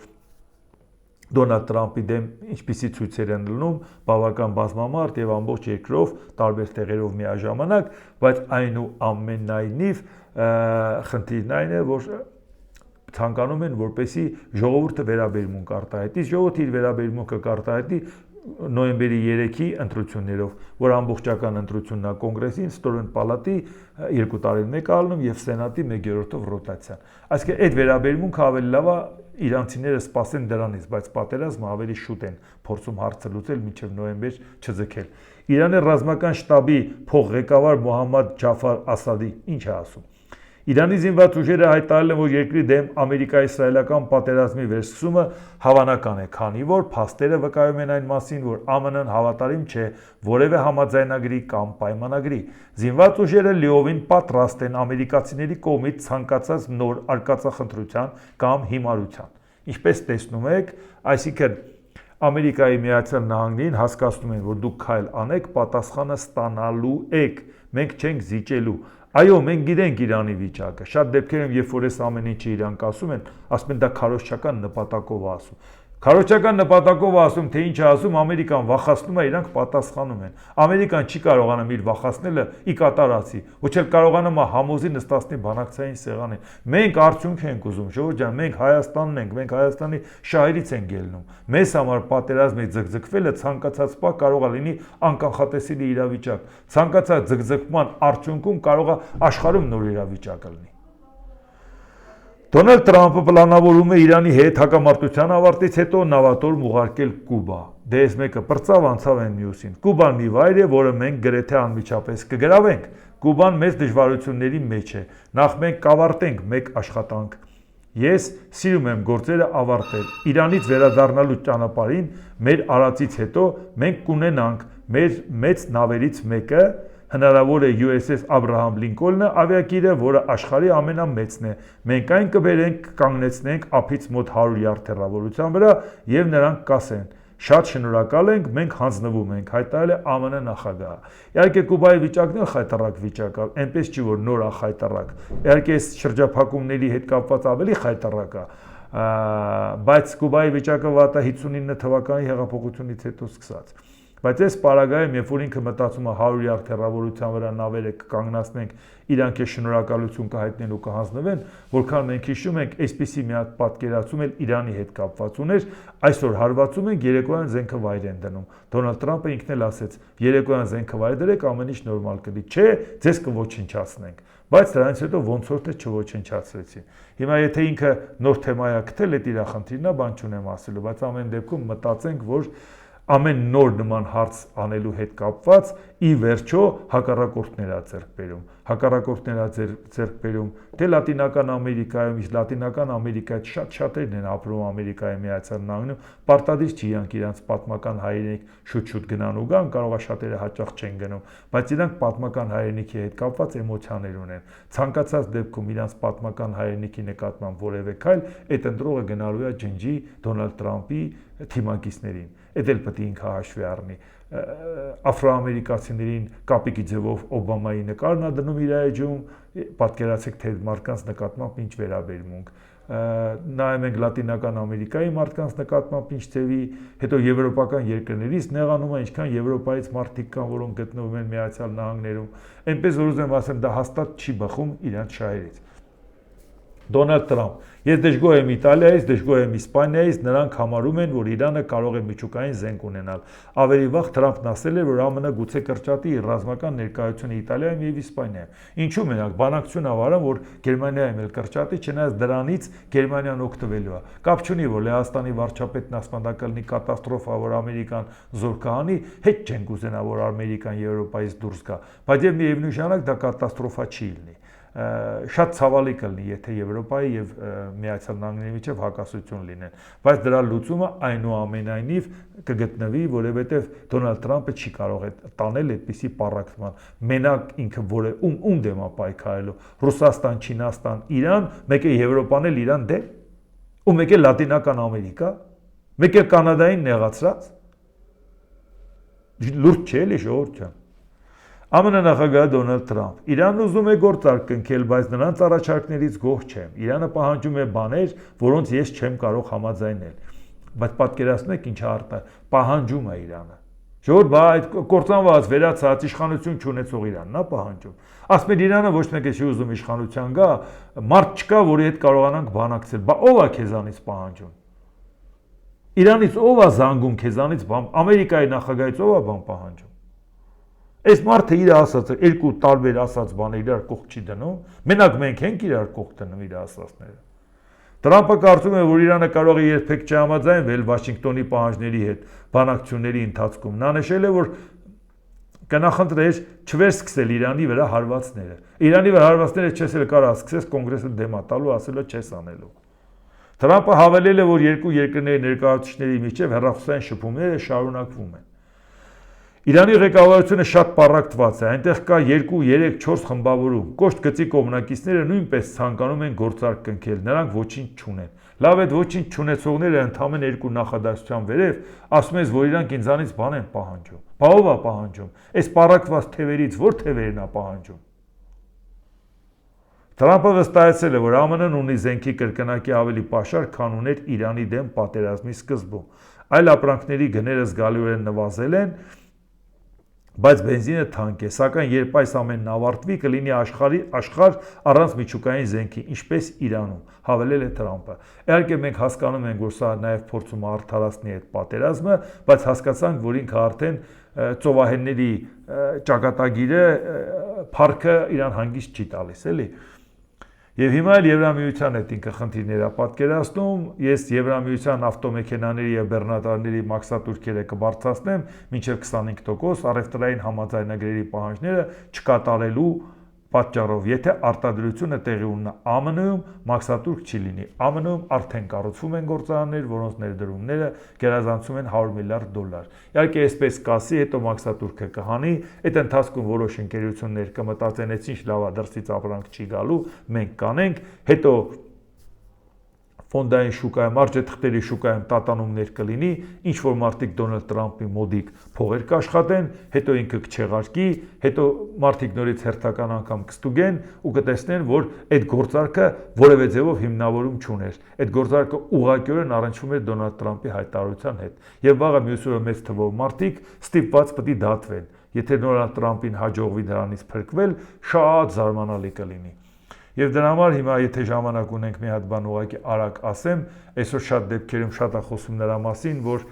Դոնալդ Տրամփի դեմ ինչպիսի ցույցեր են լինում, բավական բազմամարդ եւ ամբողջ երկրով տարբեր տեղերով միաժամանակ, բայց այնուամենայնիվ խնդիրն այն է, որ ցանկանում են, որպեսզի ժողովուրդը վերաբերմունք արտահայտի, ժողովուրդը իր վերաբերմունքը կարտահայտի նոյեմբերի 3-ի ընտրություններով, որ ամբողջական ընտրությունն է կոնգրեսին, ստորեն պալատի 2 տարին մեկ ալնում եւ սենատի 1/3-ով ռոտացիան։ Այսինքն այդ վերաբերմունքը ավելի լավ է իրանցիները սպասեն դրանից, բայց պատերազմը ավելի շուտ են փորձում հարցը լուծել մինչև նոյեմբեր չձգել։ Իրանի ռազմական շտաբի փոխղեկավար Մոհամմադ Ջաֆար Ասադի ինչ է ասում։ Իրանի զինված ուժերը հայտարարել են, որ երկրի դեմ ամերիկա-իսրայելական պատերազմի վերսկսումը հավանական է, քանի որ փաստերը վկայում են այն մասին, որ ԱՄՆ-ն հավատարիմ չէ որևէ համաձայնագրի կամ պայմանագրի։ Զինված ուժերը լիովին պատրաստ են ամերիկացիների կողմից ցանկացած նոր արկածախնդրության կամ հիմարության։ Ինչպես տեսնում եք, այսինքն Ամերիկայի Միացյալ Նահանգներին հասկացնում են, որ դուք քայլ անեք, պատասխանը ստանալու եք, մենք չենք զիջելու։ Այո, մենք գիտենք Իրանի վիճակը։ Շատ դեպքերում, երբ որ այս ամեն ինչը իրանք ասում են դա քարոզչական նպատակով է ասում։ Քարոզչական նպատակով ասում, թե ինչ է ասում, Ամերիկան վախացնում է, իրանք պատասխանում են։ Ամերիկան չի կարողանում իր վախացնելը ի կատարածի, ոչ էլ կարողանում է համոզի նստածնի բանակցային սեղանին։ Մենք արդյունք ենք ուզում, ժողովուրդ ջան, մենք Հայաստանն ենք, մենք Հայաստանի շահերից ենք ելնում։ Մեզ համար պատերազմի ձգձգվելը ցանկացած պահ կարող է լինի անկանխատեսելի իրավիճակ։ Ցանկացած ձգձգման արդյունքում կարող է աշխարհում նոր իրավիճակ լինի։ Դոնալդ Տրամփը պլանավորում է Իրանի հետ հակամարտության ավարտից հետո նավատորմ ուղարկել Կուբա։ Դե այս մեկը պրծավ անցավ այն մյուսին։ Կուբան մի վայր է, որը մենք գրեթե անմիջապես կգրավենք։ Կուբան մեծ դժվարությունների մեջ է։ Նախ մենք կավարտենք մեկ աշխատանք։ Ես սիրում եմ գործերը ավարտել։ Իրանից վերադառնալու ճանապարհին մեր արածից հետո մենք կունենանք մեր մեծ նավերից մեկը, հնարավոր է USS Աբրահամ Լինկոլնը ավիակիրը, որը աշխարհի ամենամեծն է։ Մենք այն կբերենք, կանգնեցնենք ափից մոտ 100 յարդ հեռավորության վրա եւ նրանք կասեն. Շատ շնորհակալ ենք, մենք հանձնվում ենք, հայտարարել է ԱՄՆ նախագահը։ Իհարկե Կուբայի վիճակն էլ խայտառակ վիճակ է, այնպես չի որ նոր է խայտառակ։ Իհարկե այս շրջափակումների հետ կապված ավելի խայտառակ է, բայց Կուբայի վիճակը վատա 59 թվականի հեղափոխությունից հետո սկսած։ Բայց այս պարագայում, երբ որ ինքը մտածում է 100 յարդ հեռավորության վրա նավերը կկանգնացնենք, իրանք է շնորհակալություն կհայտնեն ու կհանձնվեն, որքան մենք հիշում ենք, այսպիսի մի հատ պատկերացում էլ Իրանի հետ կապված ուներ, այսօր հարվածում ենք, երեկոյան զենքը վայր են դնում։ Դոնալդ Տրամփը ինքն էլ ասեց, երեկոյան զենքը վայր դրեք, ամեն ինչ նորմալ կլինի, չէ, ձեզ կոչնչացնենք։ Բայց դրանից հետո ոնց որ թե չոչնչացրեցին։ Հիմա եթե ինքը նոր թեմա է գտել, այդ իր խնդիրն է, բան չունեմ ասելու, բայց ամեն դեպքում մտածենք, որ ամեն նոր նման հարց անելու հետ կապված ի վերջո հակառակորդներ է ձեռք բերում թե Լատինական Ամերիկայում, իսկ Լատինական Ամերիկայից շատ-շատերն են ապրում Ամերիկայի Միացյալ Նահանգներում, պարտադիր չի իրանք իրանց պատմական հայրենիք շուտ-շուտ գնան ու գան, կարող է շատերը հաճախ չեն գնում, բայց իրանք պատմական հայրենիքի հետ կապված էմոցիաներ ունեն։ Ցանկացած դեպքում իրանց պատմական հայրենիքի նկատմամբ որևէ քայլ այդ ընտրողը գնալու է ջնջի Դոնալդ Տրամփի թիմակիցներին։ Այդ էլ պետք է ինքը հաշվի առնի։ Աֆրոամերիկացիներին կապիկի ձևով Օբամայի նկարն է դնում իր էջում, պատկերացեք թե մարդկանց նկատմամբ ինչ վերաբերմունք։ Նայում ենք Լատինական Ամերիկայի մարդկանց նկատմամբ ինչ ձևի, հետո եվրոպական երկրներից նեղանում է, ինչքան Եվրոպայից մարդիկ կան, որոնք գտնվում են Միացյալ Նահանգներում։ Այնպես որ ուզում եմ ասեմ, դա հաստատ չի բխում իրանց շահերից։ Դոնալդ Տրամփ. Ես դժգոհ եմ Իտալիայից, դժգոհ եմ Իսպանիայից, նրանք համարում են, որ Իրանը կարող է միջուկային զենք ունենալ։ Ավելի վաղ Տրամփն ասել էր, որ ԱՄՆ գուցե կրճատի իր ռազմական ներկայությունը Իտալիայում եւ Իսպանիայում։ Ինչու՞ մենակ բանակցություն ավարան, որ Գերմանիայում էլ կրճատի, չնայած դրանից Գերմանիան օգտվելու է։ Կապ չունի, որ Լեհաստանի վարչապետն ասպանդա կլինի կատաստրոֆա, որ Ամերիկան զոր կհանի, հետ չենք ուզենա, որ Ամերիկան Եվրոպայից դուրս գա, բայց եւ միևնույն ժամանակ դա կատաստրոֆա չի լինի։ Շատ ցավալի կլինի, եթե Եվրոպայի եւ Միացյալ Նահանգների միջև հակասություն լինեն, բայց դրա լուծումը այնուամենայնիվ կգտնվի, որովհետեւ Դոնալդ Տրամփը չի կարող տանել այդպիսի պառակտման։ Մենակ ինքը ում դեմ է պայքարելու՝ Ռուսաստան, Չինաստան, Իրան, մեկ է Եվրոպան էլ Իրան դեմ, ու մեկ է Լատինական Ամերիկա, մեկ է Կանադային նեղացրած։ Լուրջ չէ՞ էլի ժողովուրդ ջան։ ԱՄՆ նախագահ Դոնալդ Տրամփ. Իրանն ուզում է գործարք կնքել, բայց նրանց առաջարկներից գոհ չեմ։ Իրանը պահանջում է բաներ, որոնց ես չեմ կարող համաձայնել։ Բայց պատկերացնում եք ինչ պահանջում է Իրանը։ Ժողովուրդ, բա այդ կործանված վերացած իշխանություն չունեցող Իրանն է պահանջում։ Ասում են Իրանը ոչ մեկ է չի ուզում իշխանության գա, մարդ չկա, որի հետ կարողանանք բանակցել։ Բա ով է քեզանից պահանջում։ Իրանից ով է զանգում քեզանից բան, Ամերիկայի նախագահից ով է բան պահանջում։ Այս մարդը իր ասածը երկու տարբեր ասած բաներ իրար կողք չի դնում, մենակ մենք ենք իրար կողք դնում իր ասածները։ Տրամփը կարծում է, որ Իրանը կարող է երբեք չհամաձայնվել Վաշինգտոնի պահանջների հետ բանակցությունների ընթացքում։ Նա նշել է, որ կնախընտրեր չվերսկսել Իրանի վրա հարվածները։ Իրանի վրա հարվածները չես էլ կարող սկսես կոնգրեսը դեմ տալու, ասելով չես անելու։ Տրամփը հավելել է, որ երկու երկրների ներկայացուցիչների միջև հեռախոսային շփումները շարունակվում են։ Իրանի ղեկավարությունը շատ պառակտված է, այնտեղ կա 2-3-4 խմբավորում, կոշտ գծի կողմնակիցները նույնպես ցանկանում են գործարք կնքել, նրանք ոչինչ չունեն։ Լավ այդ ոչինչ չունեցողները ընդհանրեն երկու նախադասության վերև ասում են, որ իրանք ինձանից բան են պահանջում։ Բա ով է պահանջում։ Այս պառակտված թևերից ո՞ր թևերն է պահանջում։ Տրամփը վստահեցել է, որ ԱՄՆ-ն ունի զենքի կրկնակի ավելի պաշար, քան ուներ Իրանի դեմ պատերազմի սկզբում։ Այլ ապրանքների գները զգալիորեն նվազել են, բայց բենզինը թանկ է, սակայն երբ այս ամենն ավարտվի, կլինի աշխարհ առանց միջուկային զենքի, ինչպես Իրանում, հավելել է Տրամփը։ Իհարկե մենք հասկանում ենք, որ սա նաև փորձում է արդարացնի այդ պատերազմը, բայց հասկացանք, որ ինքը արդեն ծովահենների ճակատագիրը փառքը իրան հանգիստ չի տալիս, էլի։ Եվ հիմա էլ Եվրամիության հետ ինքը խնդիրներ է պատկերացնում, ես Եվրամիության ավտոմեքենաների եւ բեռնատարների մաքսատուրքերը կբարձրացնեմ մինչեւ 25%, առևտրային համաձայնագրերի պահանջները չկատարելու պատճառով, եթե արտադրությունը տեղի ունենա ԱՄՆ-ում, մաքսատուրք չի լինի։ ԱՄՆ-ում արդեն կառուցվում են գործարաններ, որոնց ներդրումները գերազանցում են $100 միլիարդ։ Իհարկե, այսպես կասի, հետո մաքսատուրքը կհանի, այդ ընթացքում որոշ ընկերություններ կմտածեն, ինչ լավ է, դրսից ապրանք չի գալու, մենք կանենք, հետո ֆոնդային շուկայում, արժեթղթերի շուկայում տատանումներ կլինի, ինչ որ մարդիկ Դոնալդ Տրամփի մոդիկ փողեր կաշխատեն, հետո ինքը կչեղարկի, հետո մարդիկ նորից հերթական անգամ կստուգեն ու կտեսնեն, որ այդ գործարքը որևէ ձևով հիմնավորում չուներ։ Այդ գործարքը ուղղակիորեն առնչվում էր Դոնալդ Տրամփի հայտարարության հետ։ Եվ վաղը մյուս օրը մեծ թվով մարդիկ ստիպված պետք է դատվեն։ Եթե Դոնալդ Տրամփին հաջողվի դրանից փրկվել, շատ զարմանալի կլինի։ Եվ դրա համար հիմա եթե ժամանակ ունենք մի հատ բան ուղղակի արագ ասեմ, այսօր շատ դեպքերում շատ է խոսում նրա մասին, որ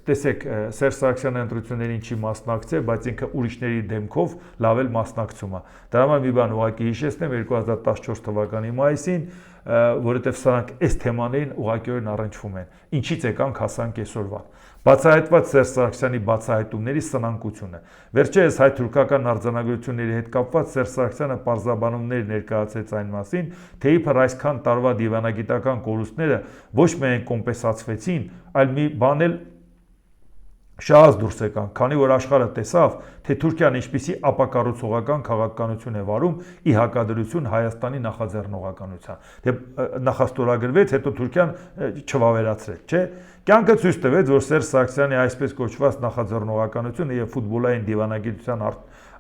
տեսեք Սերժ Սարգսյանը ընտրություններին չի մասնակցել, բայց ինքը ուրիշների դեմքով լավ էլ մասնակցում է։ Դրա համար մի բան ուղղակի հիշեցնեմ 2014 թվականի մայիսին որովհետև սրանք այս թեմաներին ուղղակիորեն առնչվում են։ Ինչից եկանք հասանք այսօրվան։ Բացահայտված Սերժ Սարգսյանի բացահայտումների սնանկությունը։ Վերջերս հայ-թուրքական արձանագրությունների հետ կապված Սերժ Սարգսյանը պարզաբանումներ ներկայացրեց այն մասին, թե իբր այսքան տարվա դիվանագիտական կորուստները ոչ միայն կոմպենսացվեցին, այլ մի բան էլ շահած դուրս եկան, քանի որ աշխարհը տեսավ, թե Թուրքիան ինչպիսի ապակառուցողական քաղաքականություն է վարում ի հակադրություն Հայաստանի նախաձեռնողականության։ Դե նախաստորագրվեց, հետո Թուրքիան չվավերացրեց, չէ՞։ Կյանքը ցույց տվեց, որ Սերժ Սարգսյանի այսպես կոչված նախաձեռնողականությունը եւ ֆուտբոլային դիվանագիտության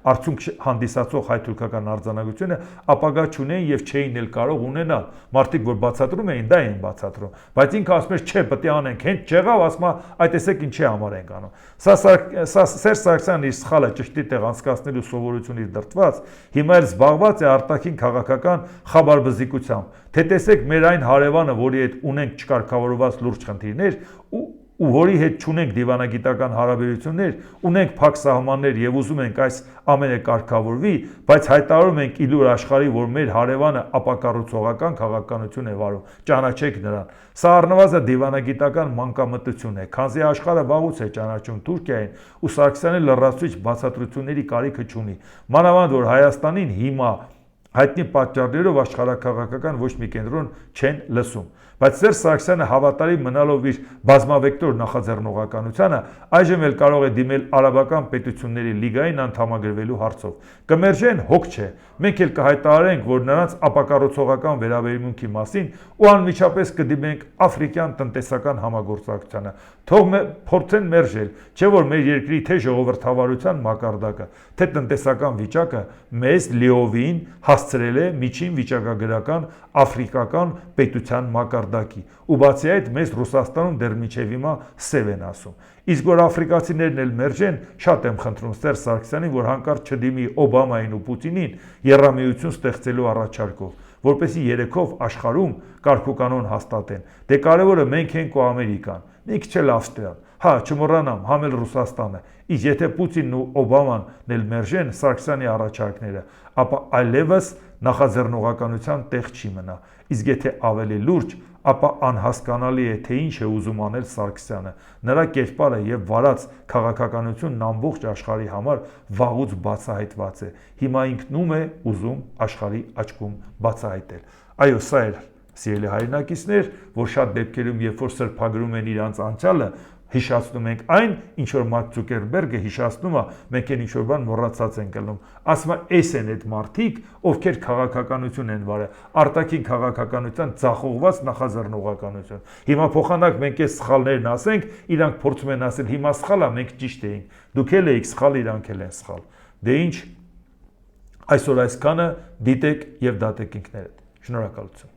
արդյունք հանդիսացող հայ-թուրքական արձանագրությունը ապագա չունեն եւ չէին էլ կարող ունենալ։ Մարդիկ, որ բացատրում էին, դա էին բացատրում, բայց ինքը ասում էր, չէ, պետք է անենք, հենց չեղավ, ասում է, այդ տեսեք ինչի համար ենք անում։ Սա Սերժ Սարգսյանն իր սխալը ճշտի տեղ անցկացնելու սովորությունից դրդված, հիմա էլ զբաղված է արտաքին քաղաքական խաբարբզիկությամբ։ Թե տեսեք մեր այն հարևանը, որի հետ ունենք չկարգավորված լուրջ խնդիրներ, ու որի հետ չունենք դիվանագիտական հարաբերություններ, ունենք փակ սահմաններ եւ ուզում ենք այս ամենը կարգավորվի, բայց հայտարարում ենք իլուր աշխարհի, որ մեր հարևանը ապակառուցողական քաղաքականություն է վարում։ Ճանաչեք նրան։ Սա առնվազն դիվանագիտական մանկամտություն է, քանզի աշխարհը վաղուց է ճանաչում Թուրքիային, ու Սարգսյանը լրացուցիչ բացատրությունների կարիքը չունի։ Մանավանդ որ Հայաստանին հիմա հայտնի պատճառներով աշխարհաքաղաքական ոչ մի կենտրոն չեն լսում։ Բայց Սերժ Սարգսյանը հավատարիմ մնալով իր բազմավեկտոր նախաձեռնողականությանը այժմ էլ կարող է դիմել արաբական պետությունների լիգային անդամագրվելու հարցով։ Կմերժեն, հոգ չէ։ Մենք էլ կհայտարարենք, որ նրանց ապակառուցողական վերաբերմունքի մասին ու անմիջապես կդիմենք աֆրիկյան տնտեսական համագործակցությանը։ Թող փորձեն մերժել, չէ՞ որ մեր երկրի թե ժողովրդավարության մակարդակը, թե տնտեսական վիճակը մեզ լիովին հասցրել է միջին վիճակագրական աֆրիկական պետության մակարդակի, ու բացի այդ մեզ Ռուսաստանում դեռ մինչև հիմա սև են ասում։ Իսկ որ աֆրիկացիներն էլ մերժեն, շատ եմ խնդրում Սերժ Սարգսյանին, որ հանկարծ չդիմի Օբամային ու Պուտինին եռամիություն ստեղծելու առաջարկով, որպեսզի երեքով աշխարհում կարգուկանոն հաստատեն։ Դե կարևորը մենք ենք ու Ամերիկան, մի քիչ էլ Ավստրիան, հա, չմոռանամ, համ էլ Ռուսաստանը։ Իսկ եթե Պուտինն ու Օբաման էլ մերժեն Սարգսյանի առաջարկները, ապա այլևս նախաձեռնողականության տեղ չի մնա։ Իսկ եթե ավելի լուրջ, ապա անհասկանալի է, թե ինչ է ուզում անել Սարգսյանը։ Նրա կերպարը եւ վարած քաղաքականությունն ամբողջ աշխարհի համար վաղուց բացահայտված է։ Հիմա ինքնում է ուզում աշխարհի աչքում բացահայտել։ Այո, սա էր, սիրելի հայրենակիցներ, որ շատ դեպքերում, երբ որ սրբագրում են իրանց անցյալը, հիշացնում ենք այն, ինչ որ Մարկ Ցուկերբերգը հիշացնում է, մենք են ինչ որ բան մոռացած ենք ելնում։ Ասում է, էս են այդ մարդիկ, ովքեր քաղաքականություն են վարել, արտաքին քաղաքականության ձախողված նախաձեռնողականություն։ Հիմա փոխանակ մենք այս սխալներն ասենք, իրանք փորձում են ասել, հիմա սխալ է, մենք ճիշտ էինք։ Դուք էլ եք սխալ, իրանք էլ են սխալ։ Դե ինչ, այսօր այսքանը, դիտեք եւ դատեք ինքներդ։ Շնորհակալություն։